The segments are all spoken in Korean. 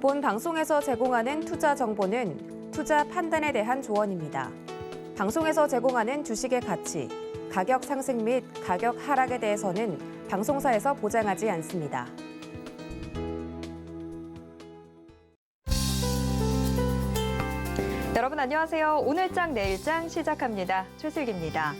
본 방송에서 제공하는 투자 정보는 투자 판단에 대한 조언입니다. 방송에서 제공하는 주식의 가치, 가격 상승 및 가격 하락에 대해서는 방송사에서 보장하지 않습니다. 여러분 안녕하세요. 오늘장 내일장 시작합니다. 최슬기입니다.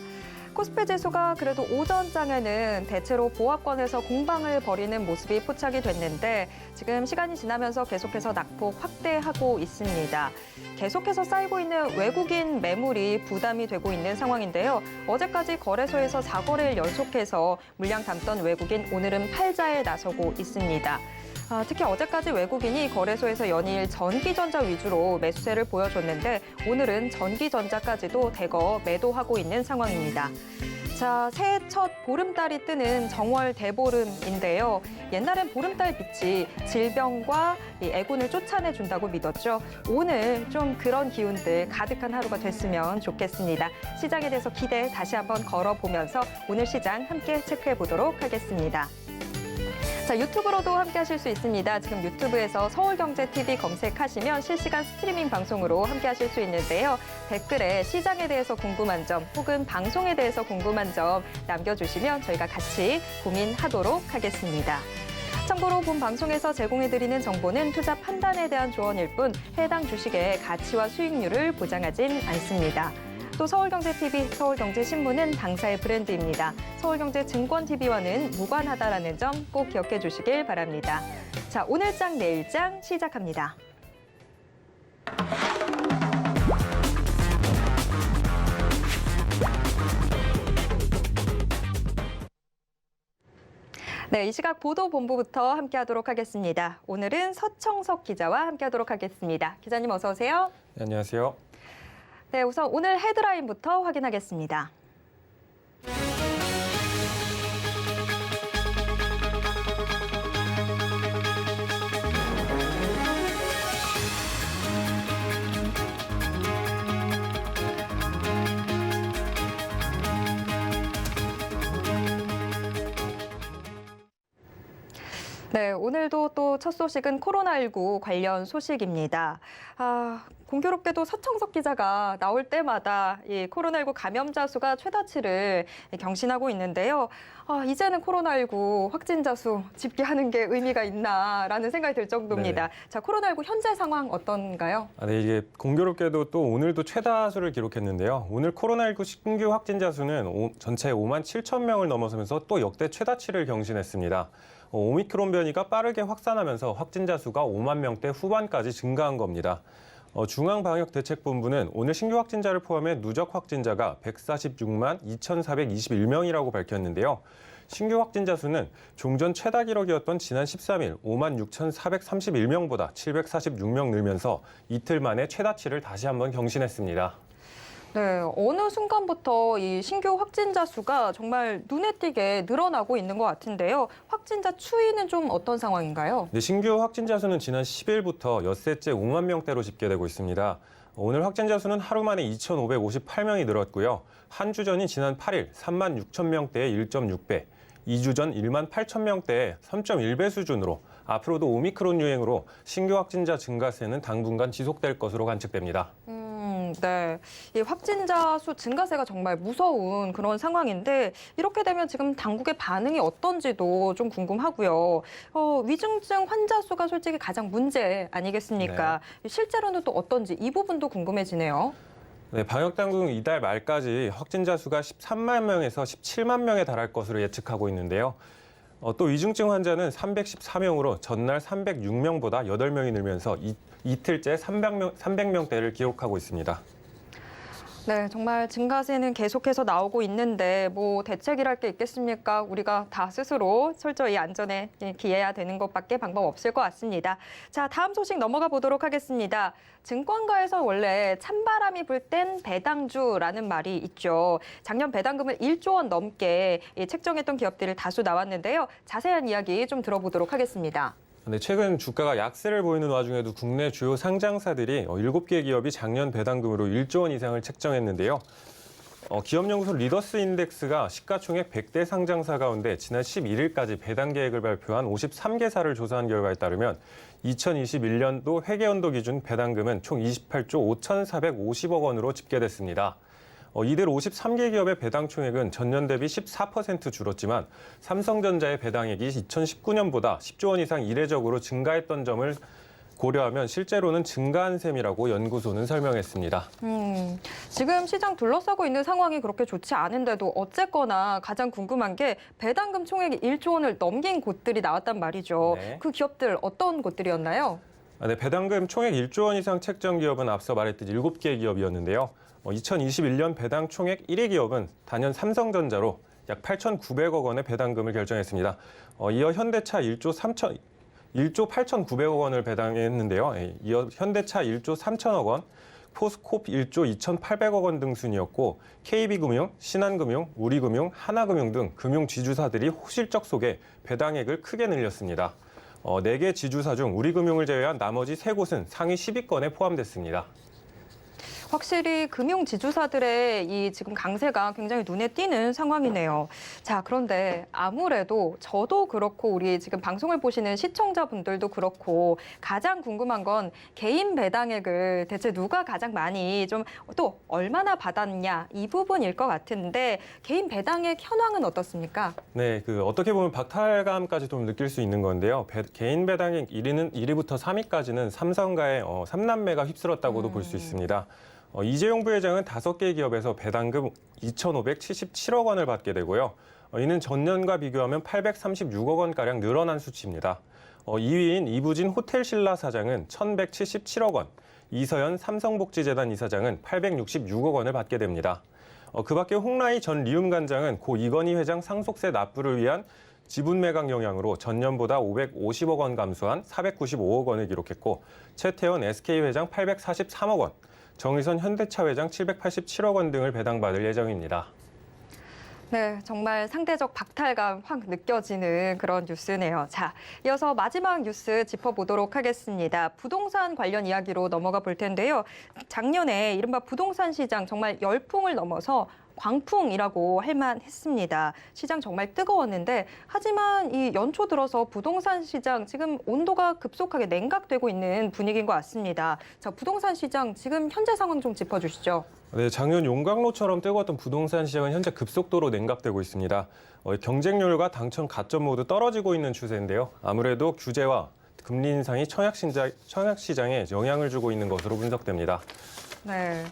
코스피 지수가 그래도 오전장에는 대체로 보합권에서 공방을 벌이는 모습이 포착이 됐는데 지금 시간이 지나면서 계속해서 낙폭 확대하고 있습니다. 계속해서 쌓이고 있는 외국인 매물이 부담이 되고 있는 상황인데요. 어제까지 거래소에서 4거래일 연속해서 물량 담던 외국인 오늘은 팔자에 나서고 있습니다. 특히 어제까지 외국인이 거래소에서 연일 전기전자 위주로 매수세를 보여줬는데 오늘은 전기전자까지도 대거 매도하고 있는 상황입니다. 자, 새해 첫 보름달이 뜨는 정월 대보름인데요. 옛날엔 보름달 빛이 질병과 애군을 쫓아내준다고 믿었죠. 오늘 좀 그런 기운들 가득한 하루가 됐으면 좋겠습니다. 시장에 대해서 기대 다시 한번 걸어보면서 오늘 시장 함께 체크해 보도록 하겠습니다. 자, 유튜브로도 함께 하실 수 있습니다. 지금 유튜브에서 서울경제TV 검색하시면 실시간 스트리밍 방송으로 함께 하실 수 있는데요. 댓글에 시장에 대해서 궁금한 점 혹은 방송에 대해서 궁금한 점 남겨주시면 저희가 같이 고민하도록 하겠습니다. 참고로 본 방송에서 제공해드리는 정보는 투자 판단에 대한 조언일 뿐 해당 주식의 가치와 수익률을 보장하진 않습니다. 또 서울경제TV, 서울경제신문은 당사의 브랜드입니다. 서울경제증권TV와는 무관하다라는 점 꼭 기억해 주시길 바랍니다. 자, 오늘장 내일장 시작합니다. 네, 이 시각 보도본부부터 함께하도록 하겠습니다. 오늘은 서청석 기자와 함께하도록 하겠습니다. 기자님 어서 오세요. 네, 안녕하세요. 네, 우선 오늘 헤드라인부터 확인하겠습니다. 네, 오늘도 또 첫 소식은 코로나19 관련 소식입니다. 공교롭게도 서청석 기자가 나올 때마다 이 코로나19 감염자 수가 최다치를 경신하고 있는데요. 이제는 코로나19 확진자 수 집계하는 게 의미가 있나라는 생각이 들 정도입니다. 네. 자, 코로나19 현재 상황 어떤가요? 네, 이게 공교롭게도 또 오늘도 최다수를 기록했는데요. 오늘 코로나19 신규 확진자 수는 전체 5만 7천 명을 넘어서면서 또 역대 최다치를 경신했습니다. 오미크론 변이가 빠르게 확산하면서 확진자 수가 5만 명대 후반까지 증가한 겁니다. 중앙방역대책본부는 오늘 신규 확진자를 포함해 누적 확진자가 146만 2,421명이라고 밝혔는데요. 신규 확진자 수는 종전 최다 기록이었던 지난 13일 5만 6,431명보다 746명 늘면서 이틀 만에 최다치를 다시 한번 경신했습니다. 네, 어느 순간부터 이 신규 확진자 수가 정말 눈에 띄게 늘어나고 있는 것 같은데요. 확진자 추이는 좀 어떤 상황인가요? 네, 신규 확진자 수는 지난 10일부터 엿새째 5만 명대로 집계되고 있습니다. 오늘 확진자 수는 하루 만에 2,558명이 늘었고요. 한 주 전인 지난 8일 3만 6천 명대의 1.6배, 2주 전 1만 8천 명대의 3.1배 수준으로 앞으로도 오미크론 유행으로 신규 확진자 증가세는 당분간 지속될 것으로 관측됩니다. 네, 이 확진자 수 증가세가 정말 무서운 그런 상황인데 이렇게 되면 지금 당국의 반응이 어떤지도 좀 궁금하고요. 위중증 환자 수가 솔직히 가장 문제 아니겠습니까? 네. 실제로는 또 어떤지 이 부분도 궁금해지네요. 네, 방역당국은 이달 말까지 확진자 수가 13만 명에서 17만 명에 달할 것으로 예측하고 있는데요. 또 위중증 환자는 314명으로 전날 306명보다 8명이 늘면서 이틀째 300명대를 기록하고 있습니다. 네, 정말 증가세는 계속해서 나오고 있는데 뭐 대책이랄 게 있겠습니까? 우리가 다 스스로 철저히 안전에 기해야 되는 것밖에 방법 없을 것 같습니다. 자, 다음 소식 넘어가 보도록 하겠습니다. 증권가에서 원래 찬바람이 불 땐 배당주라는 말이 있죠. 작년 배당금을 1조 원 넘게 책정했던 기업들이 다수 나왔는데요. 자세한 이야기 좀 들어보도록 하겠습니다. 네, 최근 주가가 약세를 보이는 와중에도 국내 주요 상장사들이 7개 기업이 작년 배당금으로 1조 원 이상을 책정했는데요. 기업연구소 리더스 인덱스가 시가총액 100대 상장사 가운데 지난 11일까지 배당 계획을 발표한 53개사를 조사한 결과에 따르면 2021년도 회계연도 기준 배당금은 총 28조 5,450억 원으로 집계됐습니다. 이들 53개 기업의 배당 총액은 전년 대비 14% 줄었지만 삼성전자의 배당액이 2019년보다 10조 원 이상 이례적으로 증가했던 점을 고려하면 실제로는 증가한 셈이라고 연구소는 설명했습니다. 지금 시장 둘러싸고 있는 상황이 그렇게 좋지 않은데도 어쨌거나 가장 궁금한 게 배당금 총액이 1조 원을 넘긴 곳들이 나왔단 말이죠. 네. 그 기업들 어떤 곳들이었나요? 네, 배당금 총액 1조 원 이상 책정 기업은 앞서 말했듯이 7개 기업이었는데요. 2021년 배당 총액 1위 기업은 단연 삼성전자로 약 8,900억 원의 배당금을 결정했습니다. 이어 현대차 1조 8,900억 원을 배당했는데요. 이어 현대차 1조 3천억 원, 포스코프 1조 2,800억 원 등 순이었고 KB금융, 신한금융, 우리금융, 하나금융 등 금융 지주사들이 호실적 속에 배당액을 크게 늘렸습니다. 4개 지주사 중 우리금융을 제외한 나머지 3곳은 상위 10위권에 포함됐습니다. 확실히 금융 지주사들의 이 지금 강세가 굉장히 눈에 띄는 상황이네요. 자, 그런데 아무래도 저도 그렇고 우리 지금 방송을 보시는 시청자분들도 그렇고 가장 궁금한 건 개인 배당액을 대체 누가 가장 많이 좀 또 얼마나 받았냐 이 부분일 것 같은데 개인 배당액 현황은 어떻습니까? 네, 어떻게 보면 박탈감까지 좀 느낄 수 있는 건데요. 개인 배당액 1위부터 3위까지는 삼성가의 3남매가 휩쓸었다고도 볼 수 있습니다. 이재용 부회장은 5개 기업에서 배당금 2,577억 원을 받게 되고요. 이는 전년과 비교하면 836억 원가량 늘어난 수치입니다. 2위인 이부진 호텔신라 사장은 1,177억 원, 이서연 삼성복지재단 이사장은 866억 원을 받게 됩니다. 그 밖에 홍라희 전 리움관장은 고 이건희 회장 상속세 납부를 위한 지분 매각 영향으로 전년보다 550억 원 감소한 495억 원을 기록했고 최태원 SK 회장 843억 원, 정의선 현대차 회장 787억 원 등을 배당받을 예정입니다. 네, 정말 상대적 박탈감 확 느껴지는 그런 뉴스네요. 자, 이어서 마지막 뉴스 짚어보도록 하겠습니다. 부동산 관련 이야기로 넘어가 볼 텐데요. 작년에 이른바 부동산 시장 정말 열풍을 넘어서 광풍이라고 할 만했습니다. 시장 정말 뜨거웠는데 하지만 이 연초 들어서 부동산 시장 지금 온도가 급속하게 냉각되고 있는 분위기인 것 같습니다. 자, 부동산 시장 지금 현재 상황 좀 짚어주시죠. 네, 작년 용광로처럼 뜨거웠던 부동산 시장은 현재 급속도로 냉각되고 있습니다. 경쟁률과 당첨 가점 모두 떨어지고 있는 추세인데요. 아무래도 규제와 금리 인상이 청약 시장에 영향을 주고 있는 것으로 분석됩니다. 네,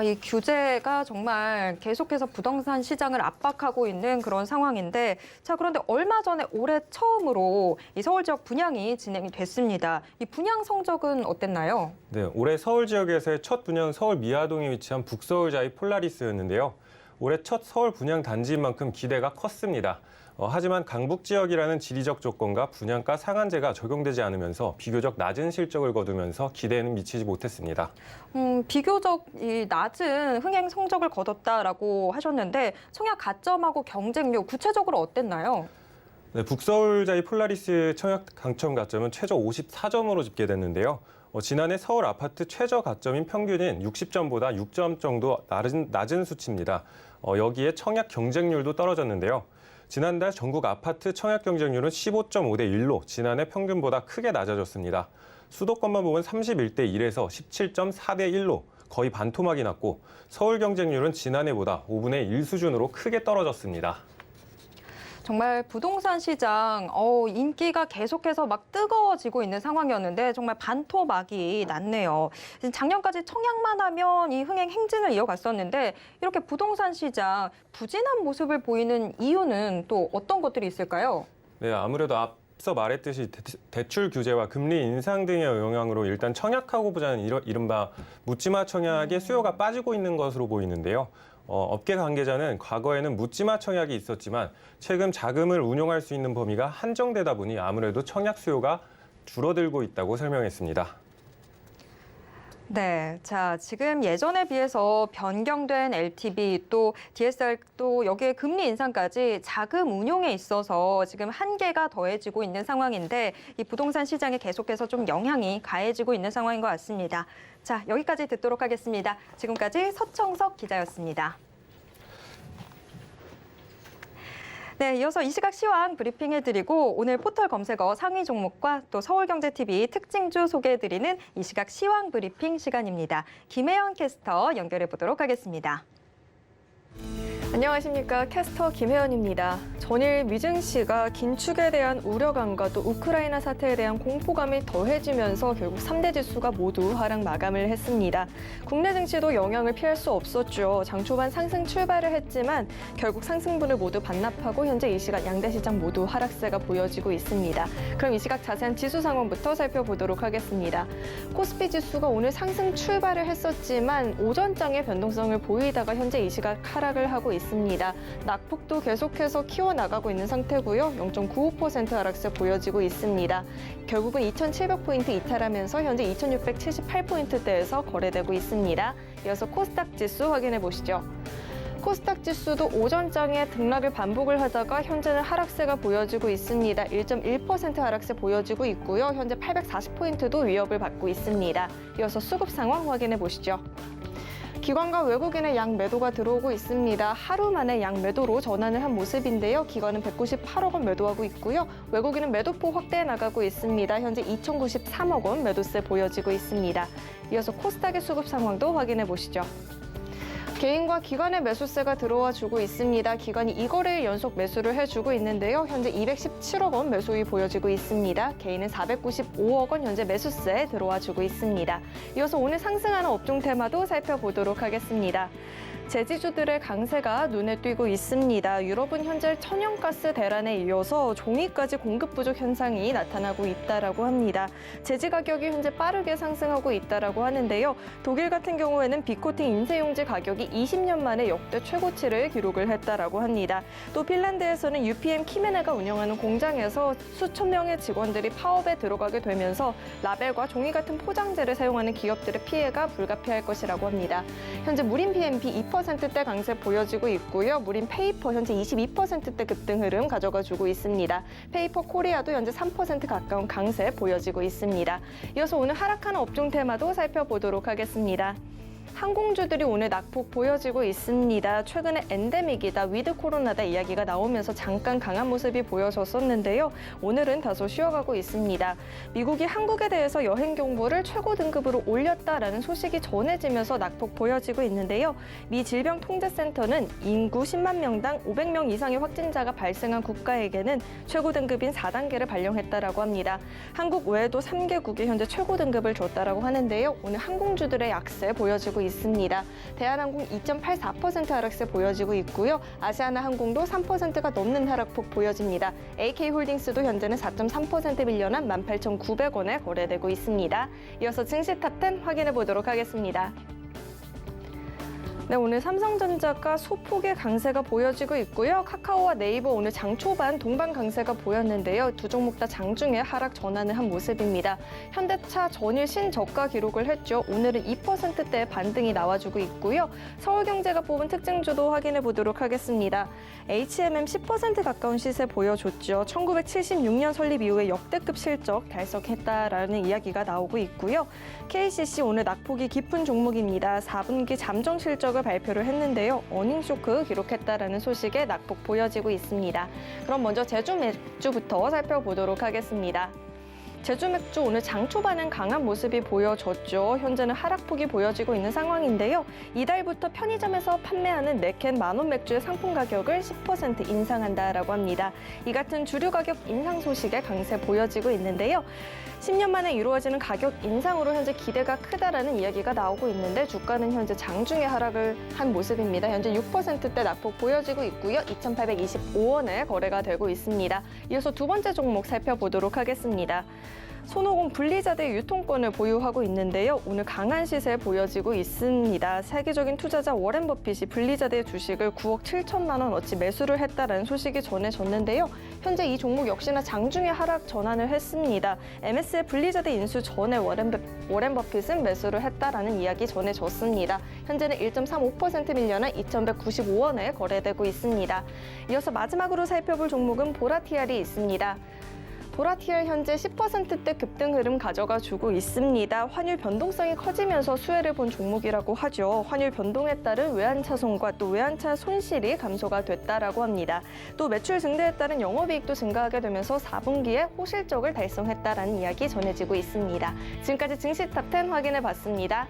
이 규제가 정말 계속해서 부동산 시장을 압박하고 있는 그런 상황인데, 자, 그런데 얼마 전에 올해 처음으로 이 서울 지역 분양이 진행이 됐습니다. 이 분양 성적은 어땠나요? 네, 올해 서울 지역에서의 첫 분양은 서울 미아동에 위치한 북서울자이 폴라리스였는데요. 올해 첫 서울 분양 단지인 만큼 기대가 컸습니다. 하지만 강북 지역이라는 지리적 조건과 분양가 상한제가 적용되지 않으면서 비교적 낮은 실적을 거두면서 기대에는 미치지 못했습니다. 비교적 이 낮은 흥행 성적을 거뒀다라고 하셨는데 청약 가점하고 경쟁률 구체적으로 어땠나요? 네, 북서울자이 폴라리스 청약 당첨 가점은 최저 54점으로 집계됐는데요. 지난해 서울 아파트 최저 가점인 평균인 60점보다 6점 정도 낮은 수치입니다. 여기에 청약 경쟁률도 떨어졌는데요. 지난달 전국 아파트 청약 경쟁률은 15.5대 1로 지난해 평균보다 크게 낮아졌습니다. 수도권만 보면 31대 1에서 17.4대 1로 거의 반토막이 났고 서울 경쟁률은 지난해보다 5분의 1 수준으로 크게 떨어졌습니다. 정말 부동산 시장 인기가 계속해서 막 뜨거워지고 있는 상황이었는데 정말 반토막이 났네요. 작년까지 청약만 하면 이 흥행 행진을 이어갔었는데 이렇게 부동산 시장 부진한 모습을 보이는 이유는 또 어떤 것들이 있을까요? 네, 아무래도 앞서 말했듯이 대출 규제와 금리 인상 등의 영향으로 일단 청약하고 보자는 이른바 묻지마 청약의 수요가 빠지고 있는 것으로 보이는데요. 업계 관계자는 과거에는 묻지마 청약이 있었지만 최근 자금을 운용할 수 있는 범위가 한정되다 보니 아무래도 청약 수요가 줄어들고 있다고 설명했습니다. 네, 자, 지금 예전에 비해서 변경된 LTV 또 DSR 또 여기에 금리 인상까지 자금 운용에 있어서 지금 한계가 더해지고 있는 상황인데 이 부동산 시장에 계속해서 좀 영향이 가해지고 있는 상황인 것 같습니다. 자, 여기까지 듣도록 하겠습니다. 지금까지 서청석 기자였습니다. 네, 이어서 이 시각 시황 브리핑해드리고 오늘 포털 검색어 상위 종목과 또 서울경제TV 특징주 소개해드리는 이 시각 시황 브리핑 시간입니다. 김혜연 캐스터 연결해보도록 하겠습니다. 안녕하십니까. 캐스터 김혜연입니다. 전일 미증시가 긴축에 대한 우려감과 또 우크라이나 사태에 대한 공포감이 더해지면서 결국 3대 지수가 모두 하락 마감을 했습니다. 국내 증시도 영향을 피할 수 없었죠. 장 초반 상승 출발을 했지만 결국 상승분을 모두 반납하고 현재 이 시각 양대 시장 모두 하락세가 보여지고 있습니다. 그럼 이 시각 자세한 지수 상황부터 살펴보도록 하겠습니다. 코스피 지수가 오늘 상승 출발을 했었지만 오전장의 변동성을 보이다가 현재 이 시각 하락을 하고 있습니다. 낙폭도 계속해서 키워나가고 있는 상태고요. 0.95% 하락세 보여지고 있습니다. 결국은 2,700포인트 이탈하면서 현재 2,678포인트대에서 거래되고 있습니다. 이어서 코스닥 지수 확인해 보시죠. 코스닥 지수도 오전장에 등락을 반복을 하다가 현재는 하락세가 보여지고 있습니다. 1.1% 하락세 보여지고 있고요. 현재 840포인트도 위협을 받고 있습니다. 이어서 수급 상황 확인해 보시죠. 기관과 외국인의 양 매도가 들어오고 있습니다. 하루 만에 양 매도로 전환을 한 모습인데요. 기관은 198억 원 매도하고 있고요. 외국인은 매도폭 확대해 나가고 있습니다. 현재 2,093억 원 매도세 보여지고 있습니다. 이어서 코스닥의 수급 상황도 확인해 보시죠. 개인과 기관의 매수세가 들어와 주고 있습니다. 기관이 2거래일 연속 매수를 해주고 있는데요. 현재 217억 원 매수이 보여지고 있습니다. 개인은 495억 원 현재 매수세 들어와 주고 있습니다. 이어서 오늘 상승하는 업종 테마도 살펴보도록 하겠습니다. 제지주들의 강세가 눈에 띄고 있습니다. 유럽은 현재 천연가스 대란에 이어서 종이까지 공급 부족 현상이 나타나고 있다라고 합니다. 제지 가격이 현재 빠르게 상승하고 있다라고 하는데요. 독일 같은 경우에는 비코팅 인쇄용지 가격이 20년 만에 역대 최고치를 기록을 했다라고 합니다. 또 핀란드에서는 UPM 키메네가 운영하는 공장에서 수천 명의 직원들이 파업에 들어가게 되면서 라벨과 종이 같은 포장재를 사용하는 기업들의 피해가 불가피할 것이라고 합니다. 현재 무림 BNP 2%대 강세 보여지고 있고요. 무림 페이퍼 현재 22%대 급등 흐름 가져가 주고 있습니다. 페이퍼 코리아도 현재 3% 가까운 강세 보여지고 있습니다. 이어서 오늘 하락하는 업종 테마도 살펴보도록 하겠습니다. 항공주들이 오늘 낙폭 보여지고 있습니다. 최근에 엔데믹이다, 위드 코로나다 이야기가 나오면서 잠깐 강한 모습이 보여졌었는데요. 오늘은 다소 쉬어가고 있습니다. 미국이 한국에 대해서 여행 경보를 최고 등급으로 올렸다라는 소식이 전해지면서 낙폭 보여지고 있는데요. 미 질병통제센터는 인구 10만 명당 500명 이상의 확진자가 발생한 국가에게는 최고 등급인 4단계를 발령했다라고 합니다. 한국 외에도 3개국이 현재 최고 등급을 줬다라고 하는데요. 오늘 항공주들의 약세 보여지고 있습니다. 대한항공 2.84% 하락세 보여지고 있고요. 아시아나항공도 3%가 넘는 하락폭 보여집니다. AK홀딩스도 현재는 4.3% 밀려난 18,900원에 거래되고 있습니다. 이어서 증시 탑10 확인해 보도록 하겠습니다. 네, 오늘 삼성전자가 소폭의 강세가 보여지고 있고요. 카카오와 네이버 오늘 장 초반 동반 강세가 보였는데요. 두 종목 다 장중에 하락 전환을 한 모습입니다. 현대차 전일 신저가 기록을 했죠. 오늘은 2%대 반등이 나와주고 있고요. 서울경제가 뽑은 특징주도 확인해 보도록 하겠습니다. HMM 10% 가까운 시세 보여줬죠. 1976년 설립 이후에 역대급 실적 달성했다라는 이야기가 나오고 있고요. KCC 오늘 낙폭이 깊은 종목입니다. 4분기 잠정 실적을 발표를 했는데요. 어닝 쇼크 기록했다라는 소식에 낙폭 보여지고 있습니다. 그럼 먼저 제주 맥주부터 살펴보도록 하겠습니다. 제주 맥주 오늘 장 초반은 강한 모습이 보여졌죠. 현재는 하락폭이 보여지고 있는 상황인데요. 이달부터 편의점에서 판매하는 네캔 만원 맥주의 상품 가격을 10% 인상한다라고 합니다. 이 같은 주류 가격 인상 소식에 강세 보여지고 있는데요. 10년 만에 이루어지는 가격 인상으로 현재 기대가 크다라는 이야기가 나오고 있는데 주가는 현재 장중에 하락을 한 모습입니다. 현재 6%대 낙폭 보여지고 있고요. 2,825원에 거래가 되고 있습니다. 이어서 두 번째 종목 살펴보도록 하겠습니다. 손오공 분리자재 유통권을 보유하고 있는데요. 오늘 강한 시세 보여지고 있습니다. 세계적인 투자자 워렌 버핏이 분리자재 주식을 9억 7천만 원어치 매수를 했다라는 소식이 전해졌는데요. 현재 이 종목 역시나 장중에 하락 전환을 했습니다. MS의 분리자재 인수 전에 워렌 버핏은 매수를 했다라는 이야기 전해졌습니다. 현재는 1.35% 밀려난 2,195원에 거래되고 있습니다. 이어서 마지막으로 살펴볼 종목은 보라티알이 있습니다. 보라티엘 현재 10%대 급등 흐름 가져가 주고 있습니다. 환율 변동성이 커지면서 수혜를 본 종목이라고 하죠. 환율 변동에 따른 외환차 손과 또 외환차 손실이 감소가 됐다라고 합니다. 또 매출 증대에 따른 영업이익도 증가하게 되면서 4분기에 호실적을 달성했다라는 이야기 전해지고 있습니다. 지금까지 증시 탑10 확인해 봤습니다.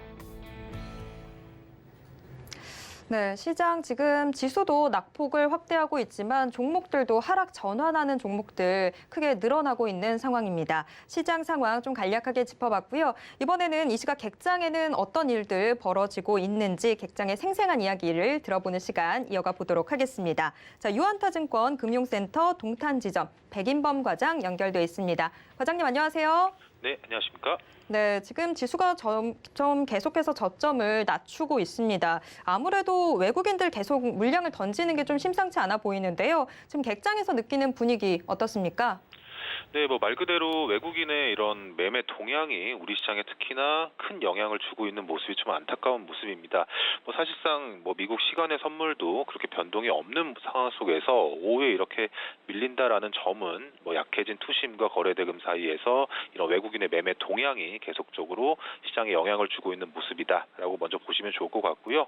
네, 시장 지금 지수도 낙폭을 확대하고 있지만 종목들도 하락 전환하는 종목들 크게 늘어나고 있는 상황입니다. 시장 상황 좀 간략하게 짚어봤고요. 이번에는 이 시각 객장에는 어떤 일들 벌어지고 있는지 객장의 생생한 이야기를 들어보는 시간 이어가 보도록 하겠습니다. 자, 유한타증권 금융센터 동탄지점 백인범 과장 연결돼 있습니다. 과장님 안녕하세요. 네, 안녕하십니까? 네, 지금 지수가 점점 계속해서 저점을 낮추고 있습니다. 아무래도 외국인들 계속 물량을 던지는 게 좀 심상치 않아 보이는데요. 지금 객장에서 느끼는 분위기 어떻습니까? 네, 말 그대로 외국인의 이런 매매 동향이 우리 시장에 특히나 큰 영향을 주고 있는 모습이 좀 안타까운 모습입니다. 사실상 미국 시간의 선물도 그렇게 변동이 없는 상황 속에서 오후에 이렇게 밀린다라는 점은 약해진 투심과 거래대금 사이에서 이런 외국인의 매매 동향이 계속적으로 시장에 영향을 주고 있는 모습이다라고 먼저 보시면 좋을 것 같고요.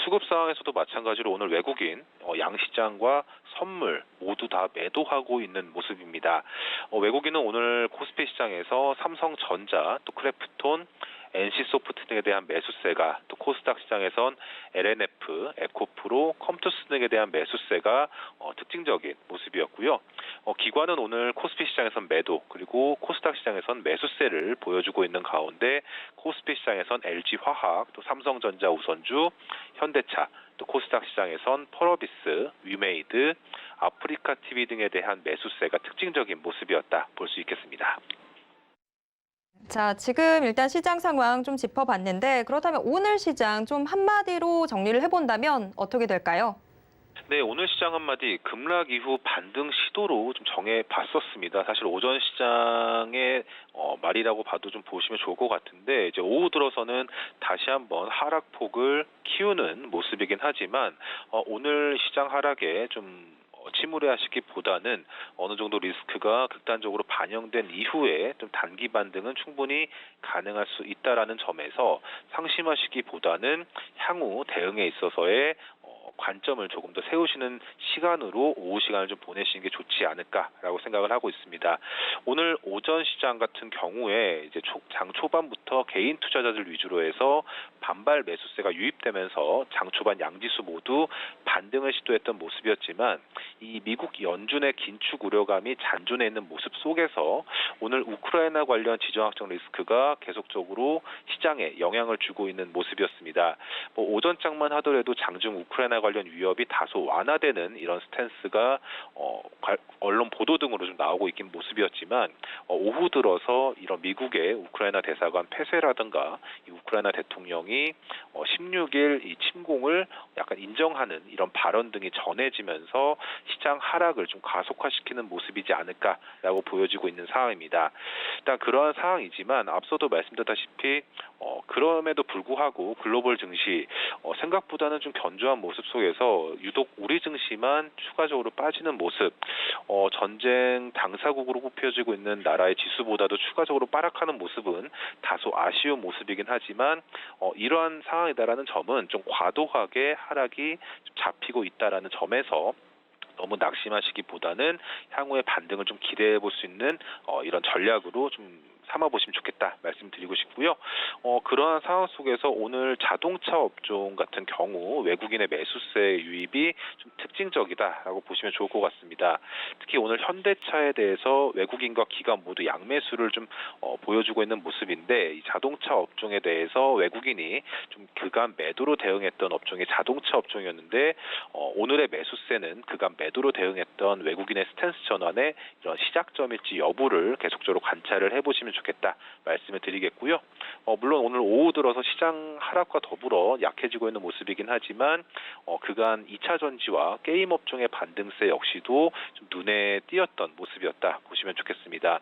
수급 상황에서도 마찬가지로 오늘 외국인 양시장과 선물 모두 다 매도하고 있는 모습입니다. 외국인은 오늘 코스피 시장에서 삼성전자, 또 크래프톤, NC소프트 등에 대한 매수세가, 또 코스닥 시장에선 LNF, 에코프로, 컴투스 등에 대한 매수세가 특징적인 모습이었고요. 기관은 오늘 코스피 시장에선 매도, 그리고 코스닥 시장에선 매수세를 보여주고 있는 가운데 코스피 시장에선 LG화학, 또 삼성전자 우선주, 현대차, 또 코스닥 시장에선 펄어비스, 위메이드, 아프리카TV 등에 대한 매수세가 특징적인 모습이었다 볼 수 있겠습니다. 자, 지금 일단 시장 상황 좀 짚어봤는데 그렇다면 오늘 시장 좀 한마디로 정리를 해본다면 어떻게 될까요? 네, 오늘 시장 한마디 급락 이후 반등 시도로 좀 정해봤었습니다. 사실 오전 시장의 말이라고 봐도 좀 보시면 좋을 것 같은데 이제 오후 들어서는 다시 한번 하락폭을 키우는 모습이긴 하지만 오늘 시장 하락에 좀 침울해하시기보다는 어느 정도 리스크가 극단적으로 반영된 이후에 좀 단기 반등은 충분히 가능할 수 있다라는 점에서 상심하시기보다는 향후 대응에 있어서의 관점을 조금 더 세우시는 시간으로 오후 시간을 좀 보내시는 게 좋지 않을까라고 생각을 하고 있습니다. 오늘 오전 시장 같은 경우에 이제 장 초반부터 개인 투자자들 위주로 해서 반발 매수세가 유입되면서 장 초반 양지수 모두 반등을 시도했던 모습이었지만 이 미국 연준의 긴축 우려감이 잔존해 있는 모습 속에서 오늘 우크라이나 관련 지정학적 리스크가 계속적으로 시장에 영향을 주고 있는 모습이었습니다. 오전장만 하더라도 장중 우크라이나 관련 위협이 다소 완화되는 이런 스탠스가 언론 보도 등으로 좀 나오고 있긴 모습이었지만 오후 들어서 이런 미국의 우크라이나 대사관 폐쇄라든가 이 우크라이나 대통령이 16일 이 침공을 약간 인정하는 이런 발언 등이 전해지면서 시장 하락을 좀 가속화시키는 모습이지 않을까라고 보여지고 있는 상황입니다. 일단 그러한 상황이지만 앞서도 말씀드렸다시피 그럼에도 불구하고 글로벌 증시 생각보다는 좀 견조한 모습 속에서 유독 우리 증시만 추가적으로 빠지는 모습, 전쟁 당사국으로 꼽혀지고 있는 나라의 지수보다도 추가적으로 빠락하는 모습은 다소 아쉬운 모습이긴 하지만 이러한 상황이다라는 점은 좀 과도하게 하락이 좀 잡히고 있다라는 점에서 너무 낙심하시기보다는 향후의 반등을 좀 기대해 볼 수 있는 이런 전략으로 좀 삼아보시면 좋겠다 말씀드리고 싶고요. 그러한 상황 속에서 오늘 자동차 업종 같은 경우 외국인의 매수세 유입이 좀 특징적이다라고 보시면 좋을 것 같습니다. 특히 오늘 현대차에 대해서 외국인과 기관 모두 양매수를 좀 보여주고 있는 모습인데 이 자동차 업종에 대해서 외국인이 좀 그간 매도로 대응했던 업종이 자동차 업종이었는데 오늘의 매수세는 그간 매도로 대응했던 외국인의 스탠스 전환의 이런 시작점일지 여부를 계속적으로 관찰을 해보시면 좋겠습니다. 좋겠다 말씀을 드리겠고요. 물론 오늘 오후 들어서 시장 하락과 더불어 약해지고 있는 모습이긴 하지만 그간 2차 전지와 게임 업종의 반등세 역시도 좀 눈에 띄었던 모습이었다 보시면 좋겠습니다.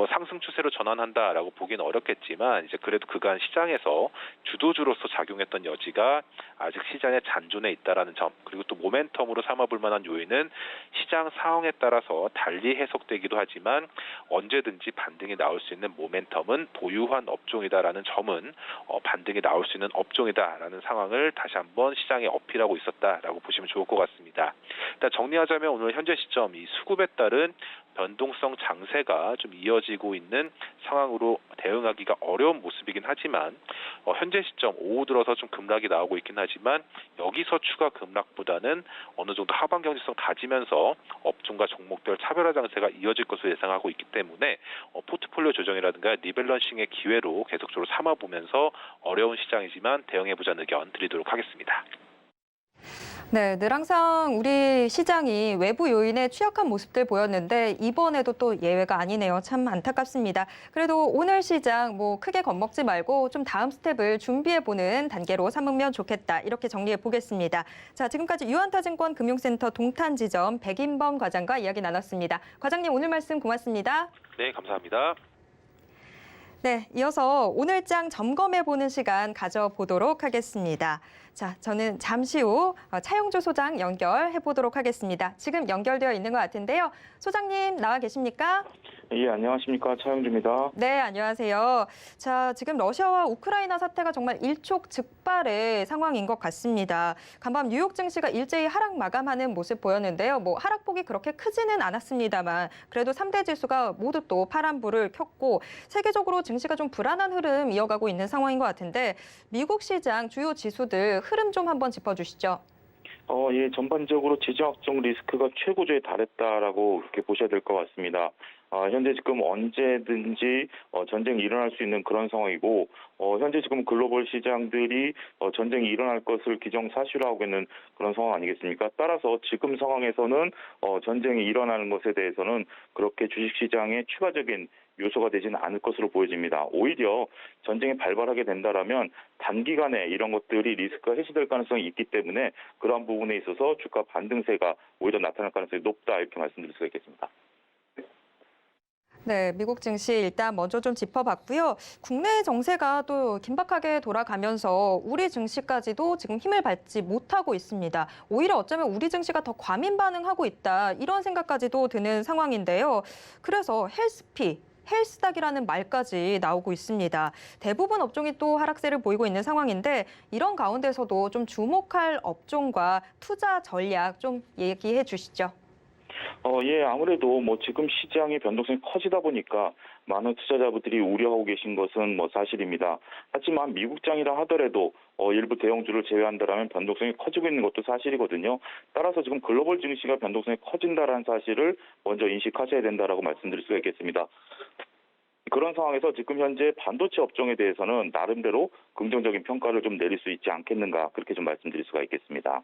상승 추세로 전환한다라고 보기는 어렵겠지만 이제 그래도 그간 시장에서 주도주로서 작용했던 여지가 아직 시장의 잔존에 있다라는 점, 그리고 또 모멘텀으로 삼아볼 만한 요인은 시장 상황에 따라서 달리 해석되기도 하지만 언제든지 반등이 나올 수 있는 모멘텀은 보유한 업종이다라는 점은 반등이 나올 수 있는 업종이다라는 상황을 다시 한번 시장에 어필하고 있었다라고 보시면 좋을 것 같습니다. 일단 정리하자면 오늘 현재 시점 이 수급에 따른 변동성 장세가 좀 이어지고 있는 상황으로 대응하기가 어려운 모습이긴 하지만 현재 시점 오후 들어서 좀 급락이 나오고 있긴 하지만 여기서 추가 급락보다는 어느 정도 하방 경직성 다지면서 업종과 종목별 차별화 장세가 이어질 것으로 예상하고 있기 때문에 포트폴리오 조정이라든가 리밸런싱의 기회로 계속적으로 삼아보면서 어려운 시장이지만 대응해보자는 의견 드리도록 하겠습니다. 네, 늘 항상 우리 시장이 외부 요인에 취약한 모습들 보였는데 이번에도 또 예외가 아니네요. 참 안타깝습니다. 그래도 오늘 시장 크게 겁먹지 말고 좀 다음 스텝을 준비해보는 단계로 삼으면 좋겠다. 이렇게 정리해 보겠습니다. 자, 지금까지 유한타증권 금융센터 동탄지점 백인범 과장과 이야기 나눴습니다. 과장님 오늘 말씀 고맙습니다. 네, 감사합니다. 네, 이어서 오늘장 점검해보는 시간 가져보도록 하겠습니다. 자, 저는 잠시 후 차용주 소장 연결해보도록 하겠습니다. 지금 연결되어 있는 것 같은데요. 소장님 나와 계십니까? 예, 안녕하십니까. 차영주입니다. 네, 안녕하세요. 자, 지금 러시아와 우크라이나 사태가 정말 일촉즉발의 상황인 것 같습니다. 간밤 뉴욕 증시가 일제히 하락 마감하는 모습 보였는데요. 하락폭이 그렇게 크지는 않았습니다만 그래도 3대 지수가 모두 또 파란불을 켰고 세계적으로 증시가 좀 불안한 흐름 이어가고 있는 상황인 것 같은데 미국 시장 주요 지수들 흐름 좀 한번 짚어주시죠. 예, 전반적으로 지정학적 리스크가 최고조에 달했다라고 그렇게 보셔야 될 것 같습니다. 현재 지금 언제든지 전쟁이 일어날 수 있는 그런 상황이고, 현재 지금 글로벌 시장들이 전쟁이 일어날 것을 기정사실화하고 있는 그런 상황 아니겠습니까? 따라서 지금 상황에서는 전쟁이 일어나는 것에 대해서는 그렇게 주식시장의 추가적인 요소가 되지는 않을 것으로 보여집니다. 오히려 전쟁이 발발하게 된다라면 단기간에 이런 것들이 리스크가 해소될 가능성이 있기 때문에 그러한 부분에 있어서 주가 반등세가 오히려 나타날 가능성이 높다 이렇게 말씀드릴 수가 있겠습니다. 네, 미국 증시 일단 먼저 좀 짚어봤고요. 국내 정세가 또 긴박하게 돌아가면서 우리 증시까지도 지금 힘을 받지 못하고 있습니다. 오히려 어쩌면 우리 증시가 더 과민 반응하고 있다 이런 생각까지도 드는 상황인데요. 그래서 헬스닥이라는 말까지 나오고 있습니다. 대부분 업종이 또 하락세를 보이고 있는 상황인데 이런 가운데서도 좀 주목할 업종과 투자 전략 좀 얘기해 주시죠. 예, 아무래도 지금 시장의 변동성이 커지다 보니까 많은 투자자분들이 우려하고 계신 것은 사실입니다. 하지만 미국장이라 하더라도 일부 대형주를 제외한다라면 변동성이 커지고 있는 것도 사실이거든요. 따라서 지금 글로벌 증시가 변동성이 커진다라는 사실을 먼저 인식하셔야 된다라고 말씀드릴 수가 있겠습니다. 그런 상황에서 지금 현재 반도체 업종에 대해서는 나름대로 긍정적인 평가를 좀 내릴 수 있지 않겠는가 그렇게 좀 말씀드릴 수가 있겠습니다.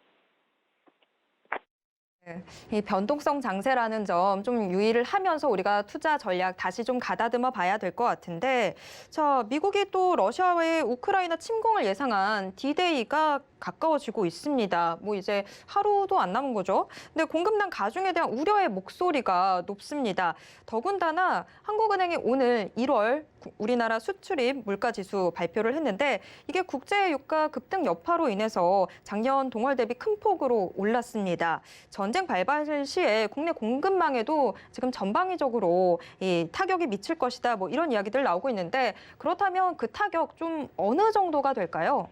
이 변동성 장세라는 점 좀 유의를 하면서 우리가 투자 전략 다시 좀 가다듬어 봐야 될 것 같은데, 자, 미국이 또 러시아의 우크라이나 침공을 예상한 D-Day가 가까워지고 있습니다. 이제 하루도 안 남은 거죠. 근데 공급난 가중에 대한 우려의 목소리가 높습니다. 더군다나 한국은행이 오늘 1월 우리나라 수출입 물가지수 발표를 했는데 이게 국제 유가 급등 여파로 인해서 작년 동월 대비 큰 폭으로 올랐습니다. 전쟁 발발 시에 국내 공급망에도 지금 전방위적으로 이 타격이 미칠 것이다 이런 이야기들 나오고 있는데 그렇다면 그 타격 좀 어느 정도가 될까요?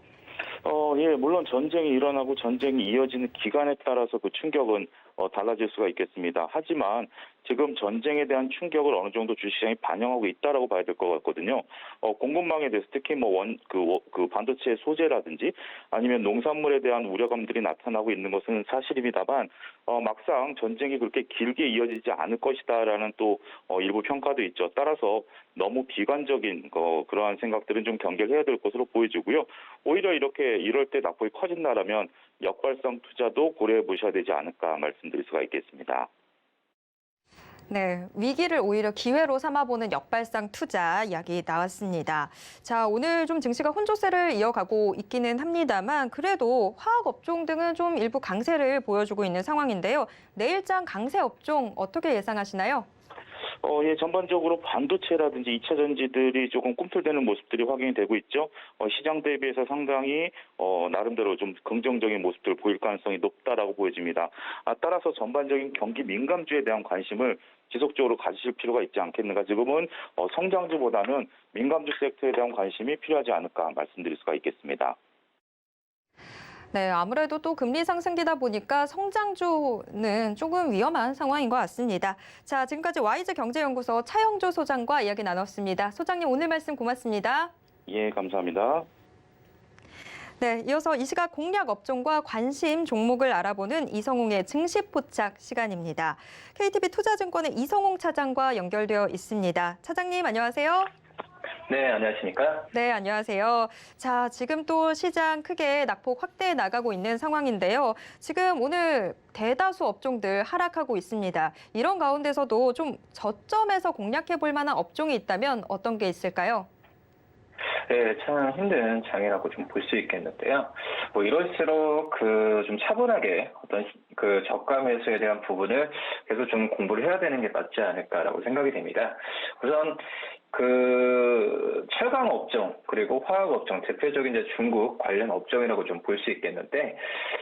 예, 물론 전쟁이 일어나고 전쟁이 이어지는 기간에 따라서 그 충격은 달라질 수가 있겠습니다. 하지만 지금 전쟁에 대한 충격을 어느 정도 주식시장이 반영하고 있다라고 봐야 될 것 같거든요. 공급망에 대해서 특히 반도체 소재라든지 아니면 농산물에 대한 우려감들이 나타나고 있는 것은 사실입니다만 막상 전쟁이 그렇게 길게 이어지지 않을 것이다라는 또 일부 평가도 있죠. 따라서 너무 비관적인 그러한 생각들은 좀 경계해야 될 것으로 보여지고요. 오히려 이렇게 이럴 때 낙폭이 커진다라면 역발상 투자도 고려해 보셔야 되지 않을까 말씀드릴 수가 있겠습니다. 네, 위기를 오히려 기회로 삼아보는 역발상 투자 이야기 나왔습니다. 자, 오늘 좀 증시가 혼조세를 이어가고 있기는 합니다만 그래도 화학 업종 등은 좀 일부 강세를 보여주고 있는 상황인데요. 내일장 강세 업종 어떻게 예상하시나요? 예, 전반적으로 반도체라든지 2차 전지들이 조금 꿈틀대는 모습들이 확인이 되고 있죠. 시장 대비해서 상당히 나름대로 좀 긍정적인 모습들을 보일 가능성이 높다라고 보여집니다. 따라서 전반적인 경기 민감주에 대한 관심을 지속적으로 가지실 필요가 있지 않겠는가. 지금은 성장주보다는 민감주 섹터에 대한 관심이 필요하지 않을까 말씀드릴 수가 있겠습니다. 네, 아무래도 또 금리 상승기다 보니까 성장주는 조금 위험한 상황인 것 같습니다. 자, 지금까지 와이즈 경제연구소 차영조 소장과 이야기 나눴습니다. 소장님 오늘 말씀 고맙습니다. 예, 감사합니다. 네, 이어서 이 시각 공략 업종과 관심 종목을 알아보는 이성웅의 증시 포착 시간입니다. KTB 투자증권의 이성웅 차장과 연결되어 있습니다. 차장님 안녕하세요. 네, 안녕하십니까? 네, 안녕하세요. 자, 지금 또 시장 크게 낙폭 확대해 나가고 있는 상황인데요. 지금 오늘 대다수 업종들 하락하고 있습니다. 이런 가운데서도 좀 저점에서 공략해 볼 만한 업종이 있다면 어떤 게 있을까요? 네, 참 힘든 장이라고 좀 볼 수 있겠는데요. 뭐 이럴수록 좀 차분하게 어떤 저가 매수에 대한 부분을 계속 좀 공부를 해야 되는 게 맞지 않을까라고 생각이 됩니다. 우선 철강 업종 그리고 화학 업종 대표적인 이제 중국 관련 업종이라고 좀 볼 수 있겠는데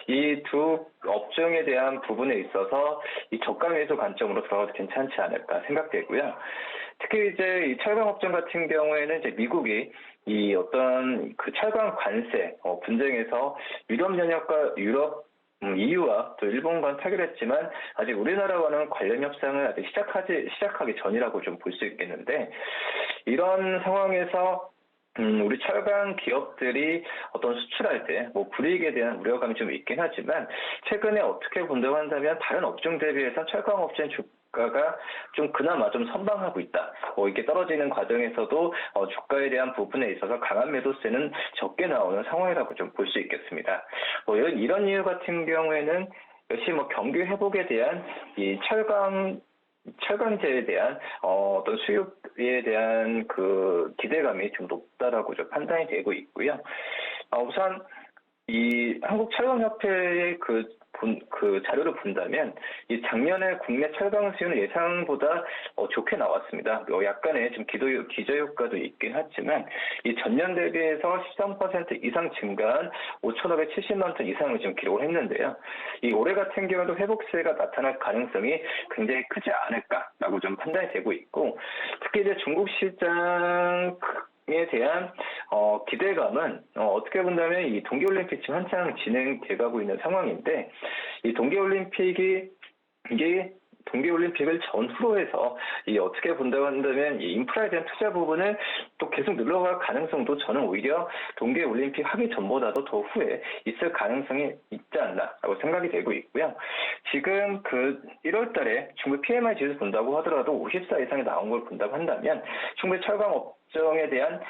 이 두 업종에 대한 부분에 있어서 이 저가 매수 관점으로 들어가도 괜찮지 않을까 생각되고요. 특히 이제 이 철강 업종 같은 경우에는 이제 미국이 이 어떤 철강 관세 분쟁에서 유럽 EU와 또 일본과는 타결했지만 아직 우리나라와는 관련 협상을 아직 시작하기 전이라고 좀 볼 수 있겠는데 이런 상황에서 우리 철강 기업들이 어떤 수출할 때 불이익에 대한 우려감이 좀 있긴 하지만 최근에 어떻게 본다고 한다면 다른 업종 대비해서 철강 업체는 주가가 좀 그나마 좀 선방하고 있다. 이렇게 떨어지는 과정에서도 주가에 대한 부분에 있어서 강한 매도세는 적게 나오는 상황이라고 좀 볼 수 있겠습니다. 이런 이유 같은 경우에는 역시 경기 회복에 대한 이 철강제에 대한 어떤 수요에 대한 기대감이 좀 높다라고 좀 판단이 되고 있고요. 우선 이 한국철강협회의 자료를 본다면 이 작년에 국내 철강 수요는 예상보다 좋게 나왔습니다. 약간의 좀 기저효과도 있긴 하지만 이 전년 대비해서 13% 이상 증가한 5,570만 톤 이상을 지금 기록을 했는데요. 이 올해 같은 경우도 회복세가 나타날 가능성이 굉장히 크지 않을까라고 좀 판단이 되고 있고 특히 이제 중국 시장 에 대한 기대감은 어떻게 본다면 이 동계올림픽 지금 한창 진행돼가고 있는 상황인데 이 동계올림픽을 전후로 해서 어떻게 본다고 한다면 이 인프라에 대한 투자 부분을 또 계속 늘어갈 가능성도 저는 오히려 동계올림픽 하기 전보다도 더 후에 있을 가능성이 있지 않나라고 생각이 되고 있고요. 지금 1월 달에 중국 PMI 지수 본다고 하더라도 54 이상이 나온 걸 본다고 한다면 중국의 철강 업종에 대한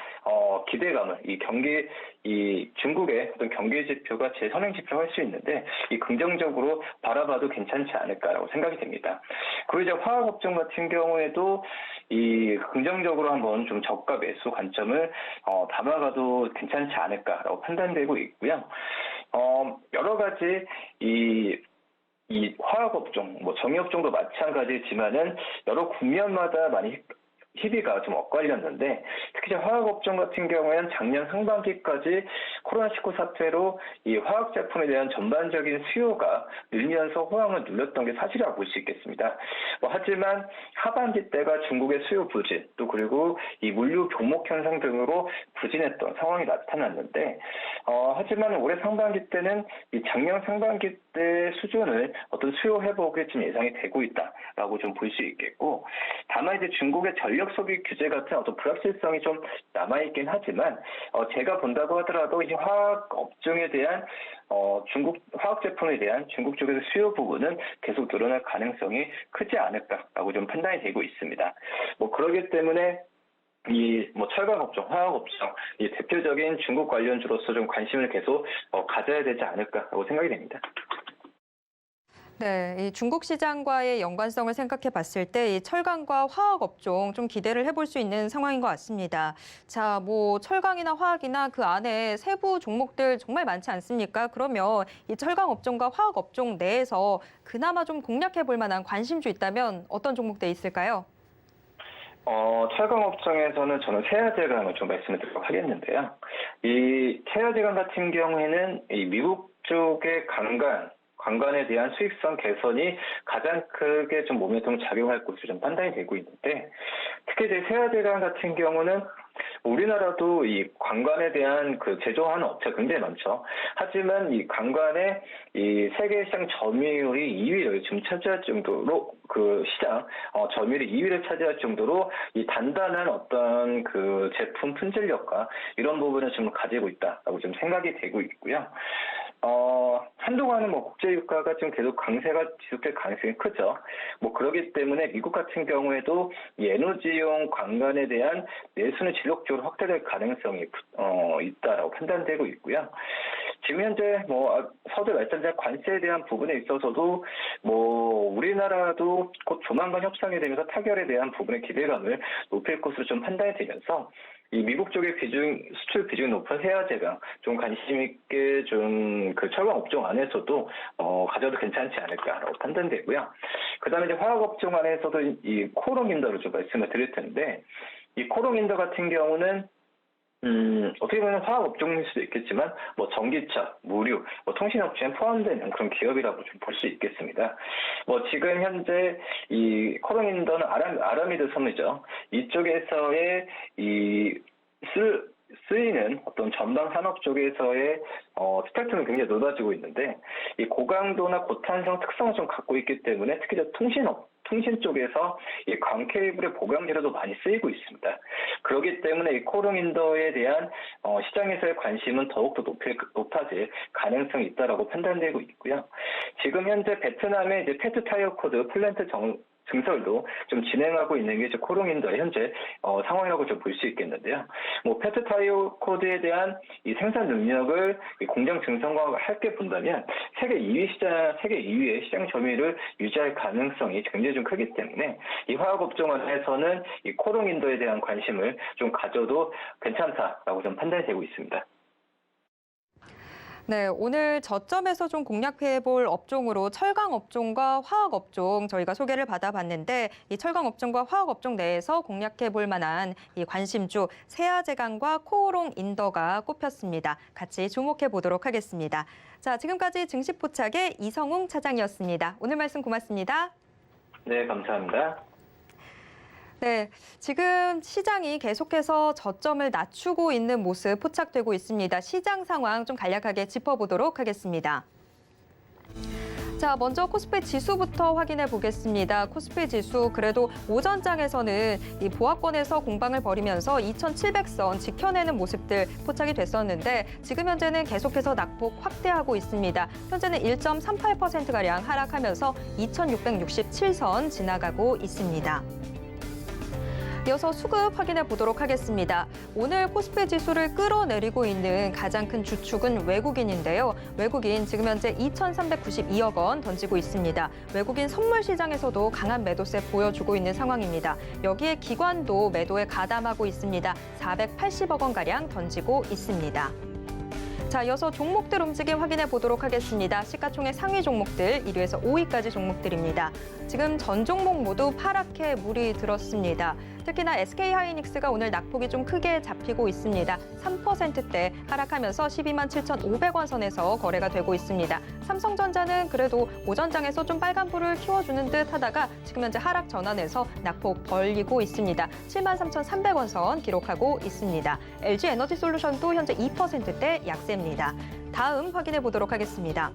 기대감을 중국의 어떤 경기 지표가 제 선행 지표로 할 수 있는데 이 긍정적으로 바라봐도 괜찮지 않을까라고 생각이 됩니다. 그리고 이제 화학 업종 같은 경우에도 이 긍정적으로 한번 좀 저가 매수 관점을 담아가도 괜찮지 않을까라고 판단되고 있고요. 여러 가지 이 화학 업종, 정유 업종도 마찬가지지만은 여러 국면마다 많이 희비가 좀 엇갈렸는데 특히 화학업종 같은 경우에는 작년 상반기까지 코로나19 사태로 이 화학 제품에 대한 전반적인 수요가 늘면서 호황을 눌렸던 게 사실이라고 볼 수 있겠습니다. 하지만 하반기 때가 중국의 수요 부진 또 그리고 이 물류 병목 현상 등으로 부진했던 상황이 나타났는데 하지만 올해 상반기 때는 이 작년 상반기 때 수준을 어떤 수요 회복이 지금 예상이 되고 있다라고 좀 볼 수 있겠고 다만 이제 중국의 전력 소비 규제 같은 어떤 불확실성이 좀 남아있긴 하지만 제가 본다고 하더라도 이 화학 업종에 대한 중국 화학 제품에 대한 중국 쪽에서 수요 부분은 계속 늘어날 가능성이 크지 않을까라고 좀 판단이 되고 있습니다. 그렇기 때문에 철강 업종, 화학 업종, 이 대표적인 중국 관련주로서 좀 관심을 계속 가져야 되지 않을까라고 생각이 됩니다. 네, 이 중국 시장과의 연관성을 생각해 봤을 때 이 철강과 화학 업종 좀 기대를 해볼 수 있는 상황인 것 같습니다. 자, 뭐 철강이나 화학이나 그 안에 세부 종목들 정말 많지 않습니까? 그러면 이 철강 업종과 화학 업종 내에서 그나마 좀 공략해 볼 만한 관심주 있다면 어떤 종목들이 있을까요? 철강 업종에서는 저는 세아제강을 좀 말씀을 드리도록 하겠는데요. 이 세아제강 같은 경우에는 이 미국 쪽의 관광에 대한 수익성 개선이 가장 크게 좀 모멘텀을 작용할 것으로 좀 판단이 되고 있는데, 특히 이제 세아제강 같은 경우는 우리나라도 이 관광에 대한 그 제조하는 업체가 굉장히 많죠. 하지만 이 관광의 이 세계 시장 점유율이 2위를 지금 차지할 정도로 그 시장 점유율이 2위를 차지할 정도로 이 단단한 어떤 그 제품 품질력과 이런 부분을 좀 가지고 있다라고 좀 생각이 되고 있고요. 한동안은 뭐 국제 유가가 좀 계속 강세가 지속될 가능성이 크죠. 뭐 그렇기 때문에 미국 같은 경우에도 이 에너지용 관광에 대한 내수는 지속적으로 확대될 가능성이 있다라고 판단되고 있고요. 지금 현재 뭐 서두 말씀드린 관세에 대한 부분에 있어서도 뭐 우리나라도 곧 조만간 협상이 되면서 타결에 대한 부분의 기대감을 높일 것으로 좀 판단이 되면서 이 미국 쪽의 수출 비중이 높은 세아제강 좀 관심 있게 좀 그 철강 업종 안에서도 가져도 괜찮지 않을까라고 판단되고요. 그다음에 이제 화학 업종 안에서도 이 코롱인더를 좀 말씀을 드릴 텐데, 이 코롱인더 같은 경우는 어떻게 보면 화학 업종일 수도 있겠지만 뭐 전기차, 무료, 뭐 통신 업종에 포함되는 그런 기업이라고 좀 볼 수 있겠습니다. 뭐 지금 현재 이 코롱인더는 아라미드 섬유죠. 이쪽에서의 쓰이는 어떤 전방 산업 쪽에서의 스펙트럼이 굉장히 넓어지고 있는데, 이 고강도나 고탄성 특성을 좀 갖고 있기 때문에 특히 통신 쪽에서 이 광 케이블의 보강제로도 많이 쓰이고 있습니다. 그렇기 때문에 이 코롱인더에 대한 시장에서의 관심은 더욱더 높아질 가능성이 있다라고 판단되고 있고요. 지금 현재 베트남의 이제 페트 타이어 코드 플랜트 증설도 좀 진행하고 있는 게 이제 코롱인더의 현재 상황이라고 좀 볼 수 있겠는데요. 뭐 페트 타이어 코드에 대한 이 생산 능력을 이 공장 증설화할게 본다면 세계 2위의 시장 점유율을 유지할 가능성이 굉장히 좀 크기 때문에 이 화학 업종 안에서는 이 코롱인더에 대한 관심을 좀 가져도 괜찮다라고 좀 판단이 되고 있습니다. 네, 오늘 저점에서 좀 공략해볼 업종으로 철강 업종과 화학 업종 저희가 소개를 받아봤는데, 이 철강 업종과 화학 업종 내에서 공략해볼 만한 이 관심주 세아제강과 코롱인더가 꼽혔습니다. 같이 주목해 보도록 하겠습니다. 자, 지금까지 증시포착의 이성웅 차장이었습니다. 오늘 말씀 고맙습니다. 네, 감사합니다. 네, 지금 시장이 계속해서 저점을 낮추고 있는 모습 포착되고 있습니다. 시장 상황 좀 간략하게 짚어보도록 하겠습니다. 자, 먼저 코스피 지수부터 확인해 보겠습니다. 코스피 지수 그래도 오전장에서는 이 보합권에서 공방을 벌이면서 2,700선 지켜내는 모습들 포착이 됐었는데, 지금 현재는 계속해서 낙폭 확대하고 있습니다. 현재는 1.38%가량 하락하면서 2,667선 지나가고 있습니다. 이어서 수급 확인해 보도록 하겠습니다. 오늘 코스피 지수를 끌어내리고 있는 가장 큰 주축은 외국인인데요. 외국인 지금 현재 2,392억 원 던지고 있습니다. 외국인 선물 시장에서도 강한 매도세 보여주고 있는 상황입니다. 여기에 기관도 매도에 가담하고 있습니다. 480억 원가량 던지고 있습니다. 자, 이어서 종목들 움직임 확인해 보도록 하겠습니다. 시가총액 상위 종목들 1위에서 5위까지 종목들입니다. 지금 전 종목 모두 파랗게 물이 들었습니다. 특히나 SK하이닉스가 오늘 낙폭이 좀 크게 잡히고 있습니다. 3%대 하락하면서 12만 7,500원 선에서 거래가 되고 있습니다. 삼성전자는 그래도 오전장에서 좀 빨간불을 켜주는 듯 하다가 지금 현재 하락 전환해서 낙폭 벌리고 있습니다. 7만 3,300원 선 기록하고 있습니다. LG에너지솔루션도 현재 2%대 약세입니다. 다음 확인해 보도록 하겠습니다.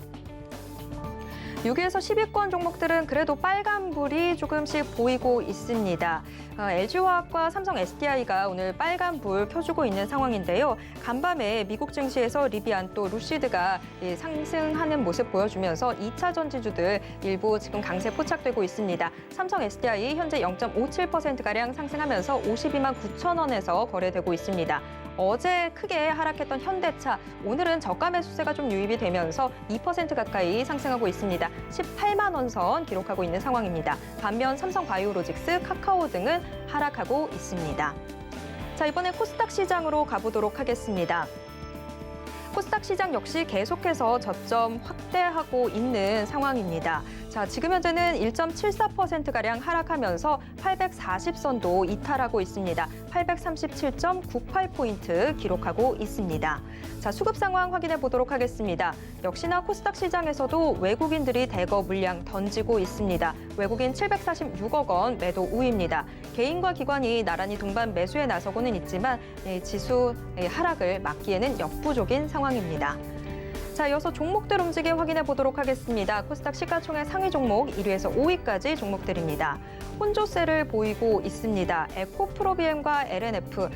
6위에서 10위권 종목들은 그래도 빨간불이 조금씩 보이고 있습니다. LG화학과 삼성 SDI가 오늘 빨간불 켜주고 있는 상황인데요. 간밤에 미국 증시에서 리비안 또 루시드가 상승하는 모습 보여주면서 2차 전지주들 일부 지금 강세 포착되고 있습니다. 삼성 SDI 현재 0.57%가량 상승하면서 52만 9천 원에서 거래되고 있습니다. 어제 크게 하락했던 현대차, 오늘은 저가 매수세가 좀 유입이 되면서 2% 가까이 상승하고 있습니다. 18만 원 선 기록하고 있는 상황입니다. 반면 삼성바이오로직스, 카카오 등은 하락하고 있습니다. 자, 이번에 코스닥 시장으로 가보도록 하겠습니다. 코스닥 시장 역시 계속해서 저점 확대하고 있는 상황입니다. 자, 지금 현재는 1.74%가량 하락하면서 840선도 이탈하고 있습니다. 837.98포인트 기록하고 있습니다. 자, 수급 상황 확인해 보도록 하겠습니다. 역시나 코스닥 시장에서도 외국인들이 대거 물량 던지고 있습니다. 외국인 746억 원 매도 우위입니다. 개인과 기관이 나란히 동반 매수에 나서고는 있지만 지수 하락을 막기에는 역부족인 상황입니다. 자, 이어서 종목들 움직임 확인해 보도록 하겠습니다. 코스닥 시가총액 상위 종목 1위에서 5위까지 종목들입니다. 혼조세를 보이고 있습니다. 에코프로비엠과 LNF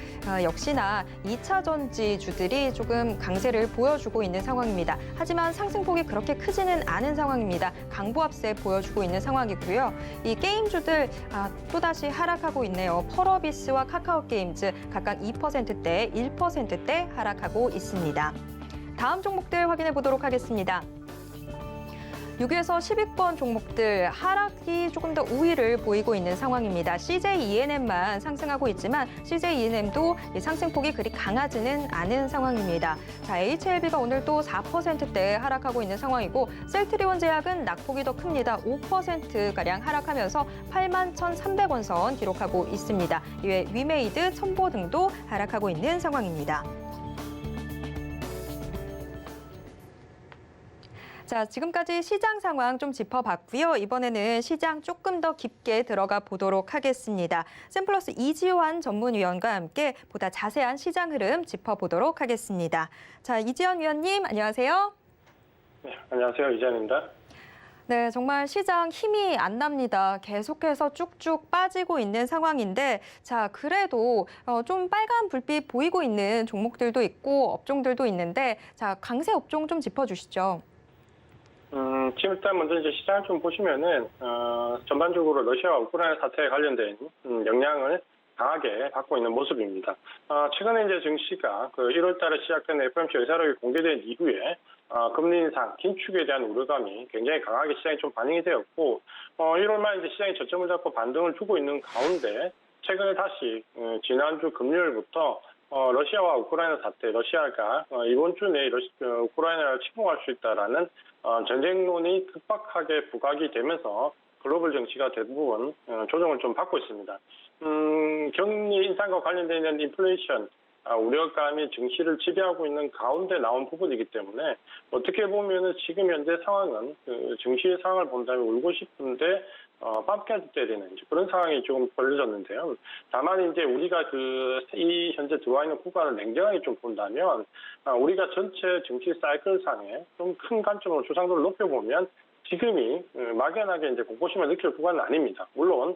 역시나 2차 전지주들이 조금 강세를 보여주고 있는 상황입니다. 하지만 상승폭이 그렇게 크지는 않은 상황입니다. 강보합세 보여주고 있는 상황이고요. 이 게임주들 또다시 하락하고 있네요. 펄어비스와 카카오게임즈 각각 2%대, 1%대 하락하고 있습니다. 다음 종목들 확인해 보도록 하겠습니다. 6위에서 10위권 종목들 하락이 조금 더 우위를 보이고 있는 상황입니다. CJ-ENM만 상승하고 있지만 CJ-ENM도 상승폭이 그리 강하지는 않은 상황입니다. 자, HLB가 오늘 또 4%대 하락하고 있는 상황이고 셀트리온 제약은 낙폭이 더 큽니다. 5%가량 하락하면서 81,300원 선 기록하고 있습니다. 이외 위메이드, 첨보 등도 하락하고 있는 상황입니다. 자, 지금까지 시장 상황 좀 짚어봤고요. 이번에는 시장 조금 더 깊게 들어가 보도록 하겠습니다. 샘플러스 이지환 전문위원과 함께 보다 자세한 시장 흐름 짚어보도록 하겠습니다. 자, 이지환 위원님, 안녕하세요. 네, 안녕하세요. 이지환입니다. 네, 정말 시장 힘이 안 납니다. 계속해서 쭉쭉 빠지고 있는 상황인데, 자, 그래도 좀 빨간 불빛 보이고 있는 종목들도 있고 업종들도 있는데, 자, 강세 업종 좀 짚어주시죠. 지금 일단 먼저 이제 시장을 좀 보시면은, 전반적으로 러시아와 우크라이나 사태에 관련된 영향을 강하게 받고 있는 모습입니다. 최근에 이제 증시가 그 1월 달에 시작된 FOMC 의사록이 공개된 이후에 금리 인상, 긴축에 대한 우려감이 굉장히 강하게 시장에 좀 반영이 되었고, 1월 말 이제 시장이 저점을 잡고 반등을 주고 있는 가운데, 최근에 다시 지난주 금요일부터 러시아와 우크라이나 사태, 러시아가 이번 주 내에 우크라이나를 침공할 수 있다라는 전쟁론이 급박하게 부각이 되면서 글로벌 정치가 대부분 조정을 좀 받고 있습니다. 금리 인상과 관련되어 있는 인플레이션 우려감이 증시를 지배하고 있는 가운데 나온 부분이기 때문에 어떻게 보면은 지금 현재 상황은 그 증시의 상황을 본다면 울고 싶은데 빰까지 때리는 그런 상황이 조금 벌어졌는데요. 다만 이제 우리가 이 현재 들어와 있는 구간을 냉정하게 좀 본다면 우리가 전체 증시 사이클상에 좀 큰 관점으로 조상도를 높여보면 지금이 막연하게 이제 공포심을 느낄 구간은 아닙니다. 물론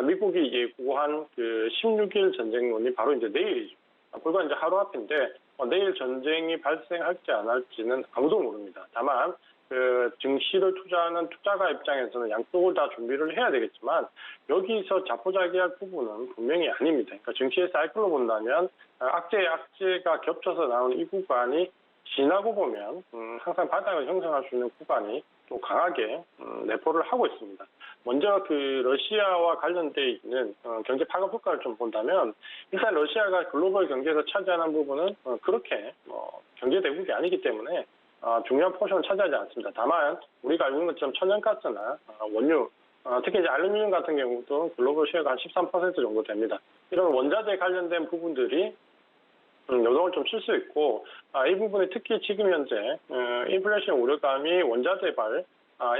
미국이 예고한 그 16일 전쟁론이 바로 이제 내일이죠. 불과 이제 하루 앞인데 내일 전쟁이 발생할지 안 할지는 아무도 모릅니다. 다만 그 증시를 투자하는 투자가 입장에서는 양쪽을 다 준비를 해야 되겠지만 여기서 자포자기할 부분은 분명히 아닙니다. 그러니까 증시의 사이클로 본다면 악재에 악재가 겹쳐서 나오는 이 구간이 지나고 보면 항상 바닥을 형성할 수 있는 구간이 또 강하게 내포를 하고 있습니다. 먼저 그 러시아와 관련돼 있는 경제 파급 효과를 좀 본다면 일단 러시아가 글로벌 경제에서 차지하는 부분은 그렇게 경제 대국이 아니기 때문에 중요한 포션을 차지하지 않습니다. 다만 우리가 알고 있는 것처럼 천연가스나 원유, 특히 이제 알루미늄 같은 경우도 글로벌 쉐어가 한 13% 정도 됩니다. 이런 원자재 관련된 부분들이 요동을 좀 칠 수 있고 이 부분이 특히 지금 현재 인플레이션 우려감이 원자재발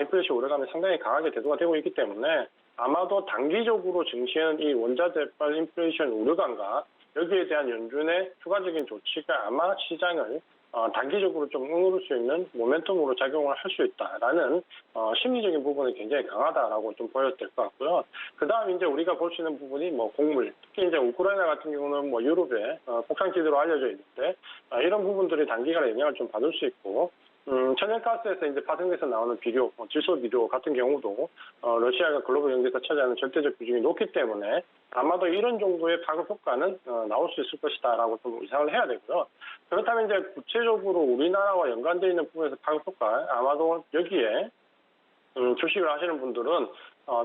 인플레이션 우려감이 상당히 강하게 대두가 되고 있기 때문에 아마도 단기적으로 증시에는 이 원자재발 인플레이션 우려감과 여기에 대한 연준의 추가적인 조치가 아마 시장을 단기적으로 좀 응우를 수 있는 모멘텀으로 작용을 할 수 있다라는 심리적인 부분이 굉장히 강하다라고 좀 보여도 될 것 같고요. 그 다음 이제 우리가 볼 수 있는 부분이 곡물, 특히 이제 우크라이나 같은 경우는 유럽의 폭탄지대로 알려져 있는데 이런 부분들이 단기간에 영향을 좀 받을 수 있고 천연가스에서 이제 파생돼서 나오는 비료, 질소 비료 같은 경우도 러시아가 글로벌 경제에서 차지하는 절대적 비중이 높기 때문에 아마도 이런 정도의 파급 효과는 나올 수 있을 것이다라고 좀 예상을 해야 되고요. 그렇다면 이제 구체적으로 우리나라와 연관되어 있는 부분에서 파급 효과, 아마도 여기에 주식을 하시는 분들은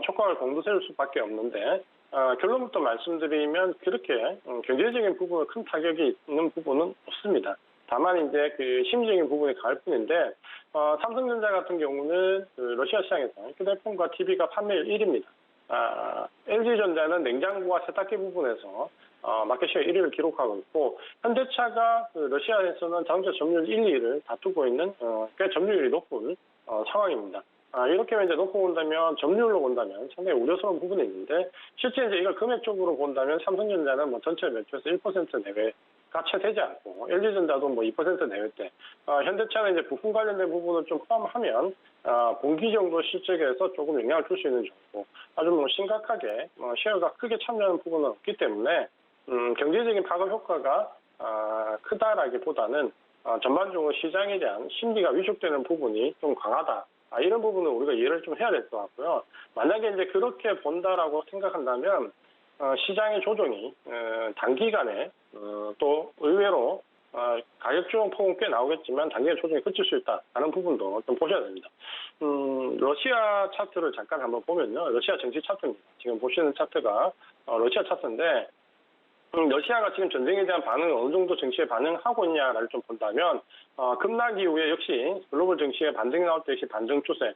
촉각을 곤두세울 수밖에 없는데 결론부터 말씀드리면 그렇게 경제적인 부분에 큰 타격이 있는 부분은 없습니다. 다만 이제 그 심리적인 부분이 강할 뿐인데 삼성전자 같은 경우는 그 러시아 시장에서 휴대폰과 TV가 판매율 1위입니다. LG전자는 냉장고와 세탁기 부분에서 마켓시어 1위를 기록하고 있고 현대차가 그 러시아에서는 자동차 점유율 1, 2위를 다투고 있는 꽤 점유율이 높은 상황입니다. 이렇게 이제 놓고 본다면 점유율로 본다면 상당히 우려스러운 부분이 있는데 실제 이제 이걸 금액적으로 본다면 삼성전자는 뭐 전체 매출에서 1% 내외가 채 되지 않고 LG전자도 뭐 2% 내외대 현대차는 이제 부품 관련된 부분을 좀 포함하면 분기 정도 실적에서 조금 영향을 줄 수 있는 정도 아주 뭐 심각하게 쉐어가 크게 참여하는 부분은 없기 때문에 경제적인 파급 효과가 크다라기보다는 전반적으로 시장에 대한 심리가 위축되는 부분이 좀 강하다. 이런 부분은 우리가 이해를 좀 해야 될 것 같고요. 만약에 이제 그렇게 본다라고 생각한다면 시장의 조정이 단기간에 또 의외로 가격 조정 폭은 꽤 나오겠지만 단기간 조정이 그칠 수 있다라는 부분도 좀 보셔야 됩니다. 러시아 차트를 잠깐 한번 보면요. 러시아 정치 차트입니다. 지금 보시는 차트가 러시아 차트인데 러시아가 지금 전쟁에 대한 반응을 어느 정도 정치에 반응하고 있냐를 좀 본다면 급락 이후에 역시 글로벌 정치에 반등이 나올 때 역시 반등 추세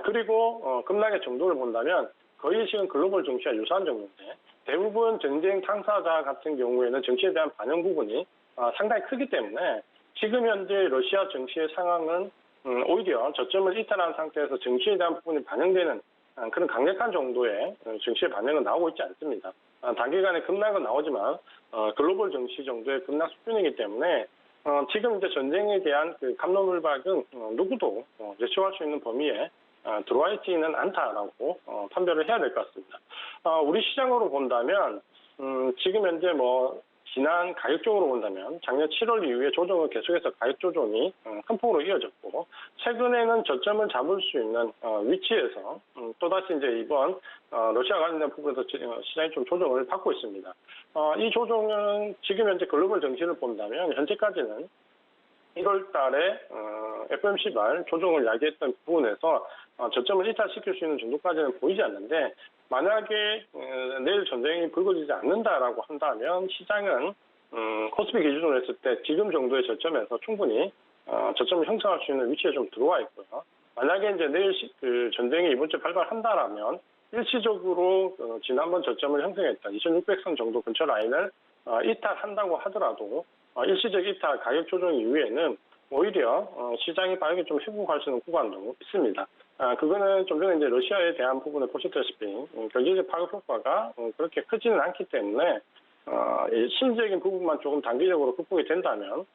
그리고 급락의 정도를 본다면 거의 지금 글로벌 정치와 유사한 정도인데 대부분 전쟁 당사자 같은 경우에는 정치에 대한 반응 부분이 상당히 크기 때문에 지금 현재 러시아 정치의 상황은 오히려 저점을 이탈한 상태에서 정치에 대한 부분이 반영되는 그런 강력한 정도의 정치의 반응은 나오고 있지 않습니다. 단기간에 급락은 나오지만 글로벌 정치 정도의 급락 수준이기 때문에 지금 이제 전쟁에 대한 그 갑론을박은 누구도 예측할 수 있는 범위에 들어와 있지는 않다라고 판별을 해야 될 것 같습니다. 우리 시장으로 본다면 지금 현재 뭐 지난 가격적으로 본다면 작년 7월 이후에 조정은 계속해서 가격 조정이 큰 폭으로 이어졌고 최근에는 저점을 잡을 수 있는 위치에서 또다시 이제 이번 러시아 관련된 부분에서 시장이 좀 조정을 받고 있습니다. 이 조정은 지금 현재 글로벌 정치를 본다면 현재까지는 1월 달에 FOMC 조정을 야기했던 부분에서 저점을 이탈시킬 수 있는 정도까지는 보이지 않는데 만약에 내일 전쟁이 불거지지 않는다라고 한다면 시장은 코스피 기준으로 했을 때 지금 정도의 저점에서 충분히 저점을 형성할 수 있는 위치에 좀 들어와 있고요. 만약에 이제 내일 그 전쟁이 이번 주에 발발한다라면 일시적으로 지난번 저점을 형성했던 2,600선 정도 근처 라인을 이탈한다고 하더라도 일시적 이탈 가격 조정 이후에는 오히려 시장이 빠르게 좀 회복할 수 있는 구간도 있습니다. 그거는 좀 전에 이제 러시아에 대한 부분을 보셨다시피 경제적 파급 효과가 그렇게 크지는 않기 때문에 심리적인 부분만 조금 단기적으로 극복이 된다면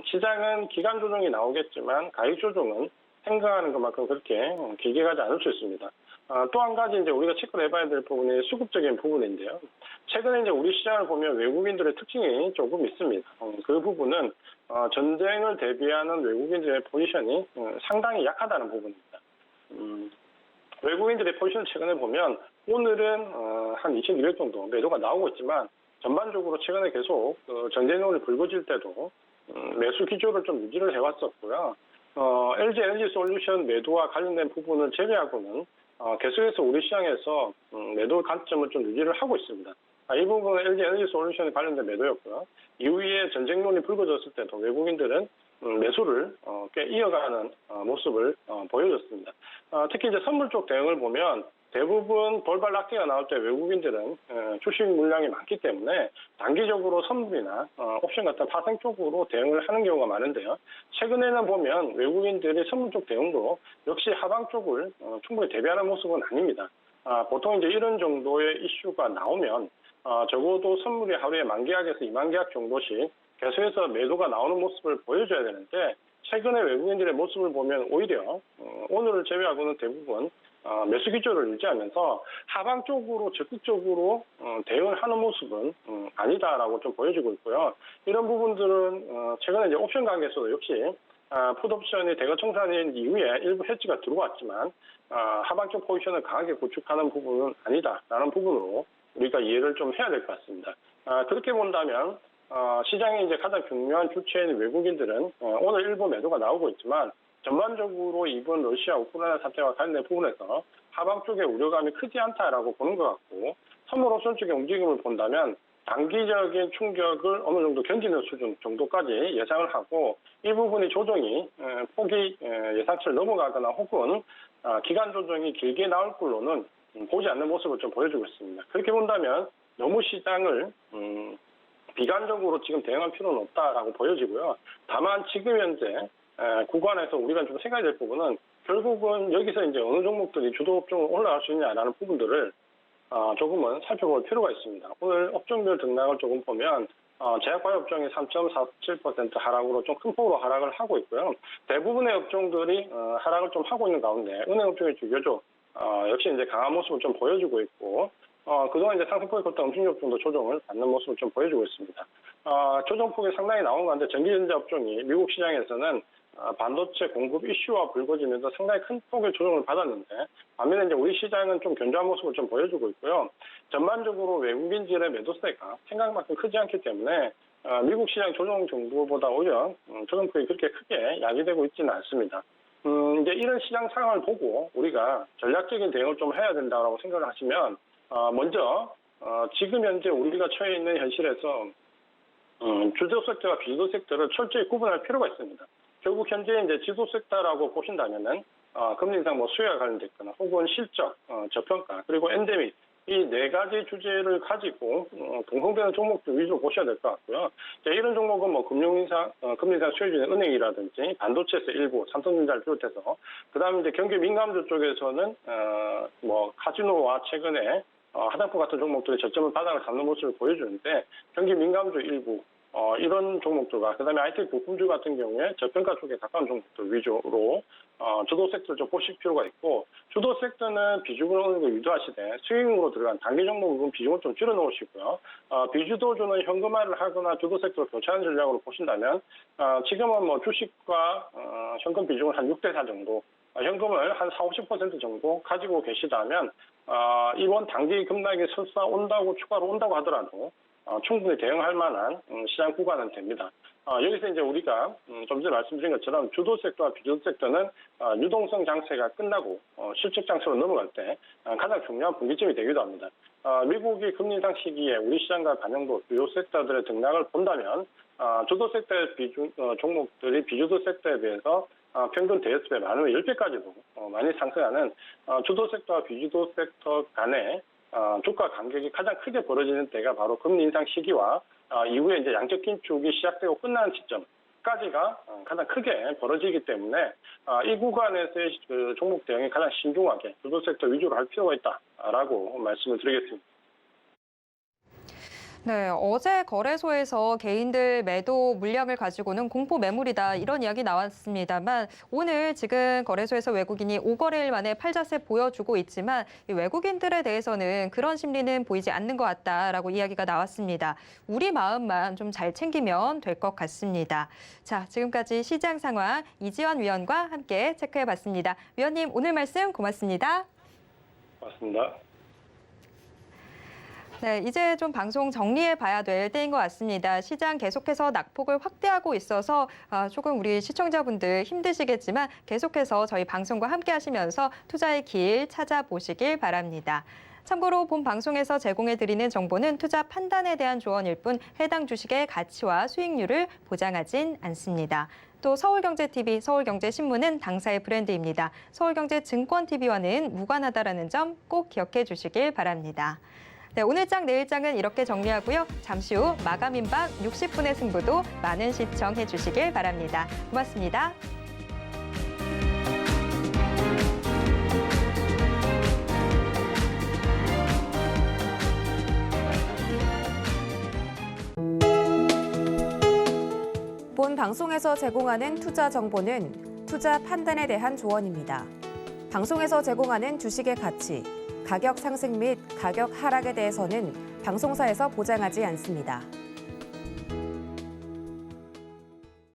시장은 기간 조정이 나오겠지만 가격 조정은 생각하는 것만큼 그렇게 길게 가지 않을 수 있습니다. 또 한 가지 이제 우리가 체크를 해봐야 될 부분이 수급적인 부분인데요. 최근에 이제 우리 시장을 보면 외국인들의 특징이 조금 있습니다. 그 부분은 전쟁을 대비하는 외국인들의 포지션이 상당히 약하다는 부분입니다. 외국인들의 포지션을 최근에 보면 오늘은 한 2,200 정도 매도가 나오고 있지만 전반적으로 최근에 계속 전쟁론이 불거질 때도 매수 기조를 좀 유지를 해왔었고요. LG 에너지 솔루션 매도와 관련된 부분을 제외하고는 계속해서 우리 시장에서 매도 관점을 좀 유지를 하고 있습니다. 이 부분은 LG 에너지 솔루션에 관련된 매도였고요. 이후에 전쟁론이 불거졌을 때도 외국인들은 매수를 꽤 이어가는 모습을 보여줬습니다. 특히 이제 선물 쪽 대응을 보면 대부분 돌발 낙지가 나올 때 외국인들은 주식 물량이 많기 때문에 단기적으로 선물이나 옵션 같은 파생 쪽으로 대응을 하는 경우가 많은데요. 최근에는 보면 외국인들이 선물 쪽 대응도 역시 하방 쪽을 충분히 대비하는 모습은 아닙니다. 보통 이제 이런 정도의 이슈가 나오면 적어도 선물이 하루에 10,000계약에서 20,000계약 정도씩 계속해서 매도가 나오는 모습을 보여줘야 되는데 최근에 외국인들의 모습을 보면 오히려 오늘을 제외하고는 대부분 매수 기조를 유지하면서 하방 쪽으로 적극적으로 대응을 하는 모습은 아니다라고 좀 보여지고 있고요. 이런 부분들은 최근에 이제 옵션 가격에서도 역시 풋옵션이 대거 청산인 이후에 일부 해지가 들어왔지만 하방적 포지션을 강하게 구축하는 부분은 아니다라는 부분으로 우리가 이해를 좀 해야 될 것 같습니다. 그렇게 본다면 시장의 이제 가장 중요한 주체인 외국인들은 오늘 일부 매도가 나오고 있지만 전반적으로 이번 러시아 우크라이나 사태와 관련된 부분에서 하방 쪽의 우려감이 크지 않다라고 보는 것 같고 선물 옵션 쪽의 움직임을 본다면 단기적인 충격을 어느 정도 견디는 수준 정도까지 예상을 하고 이 부분이 조정이 폭이 예상치를 넘어가거나 혹은 기간 조정이 길게 나올 걸로는 보지 않는 모습을 좀 보여주고 있습니다. 그렇게 본다면 너무 시장을 비관적으로 지금 대응할 필요는 없다라고 보여지고요. 다만 지금 현재 구간에서 우리가 좀 생각해야 될 부분은 결국은 여기서 이제 어느 종목들이 주도 업종으로 올라갈 수 있냐라는 부분들을 조금은 살펴볼 필요가 있습니다. 오늘 업종별 등락을 조금 보면 제약바이오 업종이 3.47% 하락으로 좀 큰 폭으로 하락을 하고 있고요. 대부분의 업종들이 하락을 좀 하고 있는 가운데 은행 업종의 주교조 역시 이제 강한 모습을 좀 보여주고 있고 그동안 이제 상승폭이 컸던 음식료업종도 조정을 받는 모습을 좀 보여주고 있습니다. 조정폭이 상당히 나온 가운데 전기전자 업종이 미국 시장에서는 반도체 공급 이슈와 불거지면서 상당히 큰 폭의 조정을 받았는데 반면에 이제 우리 시장은 좀 견조한 모습을 좀 보여주고 있고요. 전반적으로 외국인들의 매도세가 생각만큼 크지 않기 때문에 미국 시장 조정 정도보다 오히려 조정폭이 그렇게 크게 야기되고 있지는 않습니다. 이제 이런 시장 상황을 보고 우리가 전략적인 대응을 좀 해야 된다고 생각을 하시면 먼저 지금 현재 우리가 처해 있는 현실에서 주도 섹터와 비주도 섹터를 철저히 구분할 필요가 있습니다. 결국 현재 이제 지도 섹터라고 보신다면은 금리 인상 뭐 수요와 관련됐거나 혹은 실적, 저평가 그리고 엔데믹 이 네 가지 주제를 가지고 동성되는 종목들 위주로 보셔야 될 것 같고요. 이런 종목은 뭐 금리 인상 수혜주는 은행이라든지 반도체에서 일부 삼성전자를 비롯해서 그다음에 이제 경기 민감주 쪽에서는 뭐 카지노와 최근에 화장품 같은 종목들이 저점을 바닥을 잡는 모습을 보여주는데 경기 민감주 일부 이런 종목들과 그다음에 IT 부품주 같은 경우에 저평가 쪽에 가까운 종목들 위주로 주도 섹터를 좀 보실 필요가 있고 주도 섹터는 비중을 어느 정도 유도하시되 스윙으로 들어간 단기 종목은 비중을 좀 줄여놓으시고요. 비주도주는 현금화를 하거나 주도 섹터로 교체하는 전략으로 보신다면 지금은 뭐 주식과 현금 비중을 한 6대4 정도 현금을 한 40-50% 정도 가지고 계시다면 이번 단기 급락이 설사 온다고 추가로 온다고 하더라도 충분히 대응할 만한 시장 구간은 됩니다. 여기서 이제 우리가 좀 전에 말씀드린 것처럼 주도 섹터와 비주도 섹터는 유동성 장세가 끝나고 실적 장세로 넘어갈 때 가장 중요한 분기점이 되기도 합니다. 미국이 금리 인상 시기에 우리 시장과 반영도 주요 섹터들의 등락을 본다면 주도 섹터의 종목들이 비주도 섹터에 비해서 평균 대여수배 많으면 10배까지도 많이 상승하는 주도 섹터와 비주도 섹터 간의 주가 간격이 가장 크게 벌어지는 때가 바로 금리 인상 시기와 이후에 이제 양적 긴축이 시작되고 끝나는 시점까지가 가장 크게 벌어지기 때문에 이 구간에서의 그 종목 대응이 가장 신중하게 주도 섹터 위주로 할 필요가 있다라고 말씀을 드리겠습니다. 네, 어제 거래소에서 개인들 매도 물량을 가지고는 공포 매물이다 이런 이야기 나왔습니다만 오늘 지금 거래소에서 외국인이 5거래일 만에 팔자세 보여주고 있지만 이 외국인들에 대해서는 그런 심리는 보이지 않는 것 같다라고 이야기가 나왔습니다. 우리 마음만 좀 잘 챙기면 될 것 같습니다. 자, 지금까지 시장 상황 이지연 위원과 함께 체크해봤습니다. 위원님 오늘 말씀 고맙습니다. 고맙습니다. 네, 이제 좀 방송 정리해 봐야 될 때인 것 같습니다. 시장 계속해서 낙폭을 확대하고 있어서 조금 우리 시청자분들 힘드시겠지만 계속해서 저희 방송과 함께 하시면서 투자의 길 찾아보시길 바랍니다. 참고로 본 방송에서 제공해드리는 정보는 투자 판단에 대한 조언일 뿐 해당 주식의 가치와 수익률을 보장하진 않습니다. 또 서울경제TV, 서울경제신문은 당사의 브랜드입니다. 서울경제증권TV와는 무관하다라는 점 꼭 기억해 주시길 바랍니다. 네, 오늘 장 내일 장은 이렇게 정리하고요. 잠시 후 마감인방 60분의 승부도 많은 시청해 주시길 바랍니다. 고맙습니다. 본 방송에서 제공하는 투자 정보는 투자 판단에 대한 조언입니다. 방송에서 제공하는 주식의 가치, 가격 상승 및 가격 하락에 대해서는 방송사에서 보장하지 않습니다.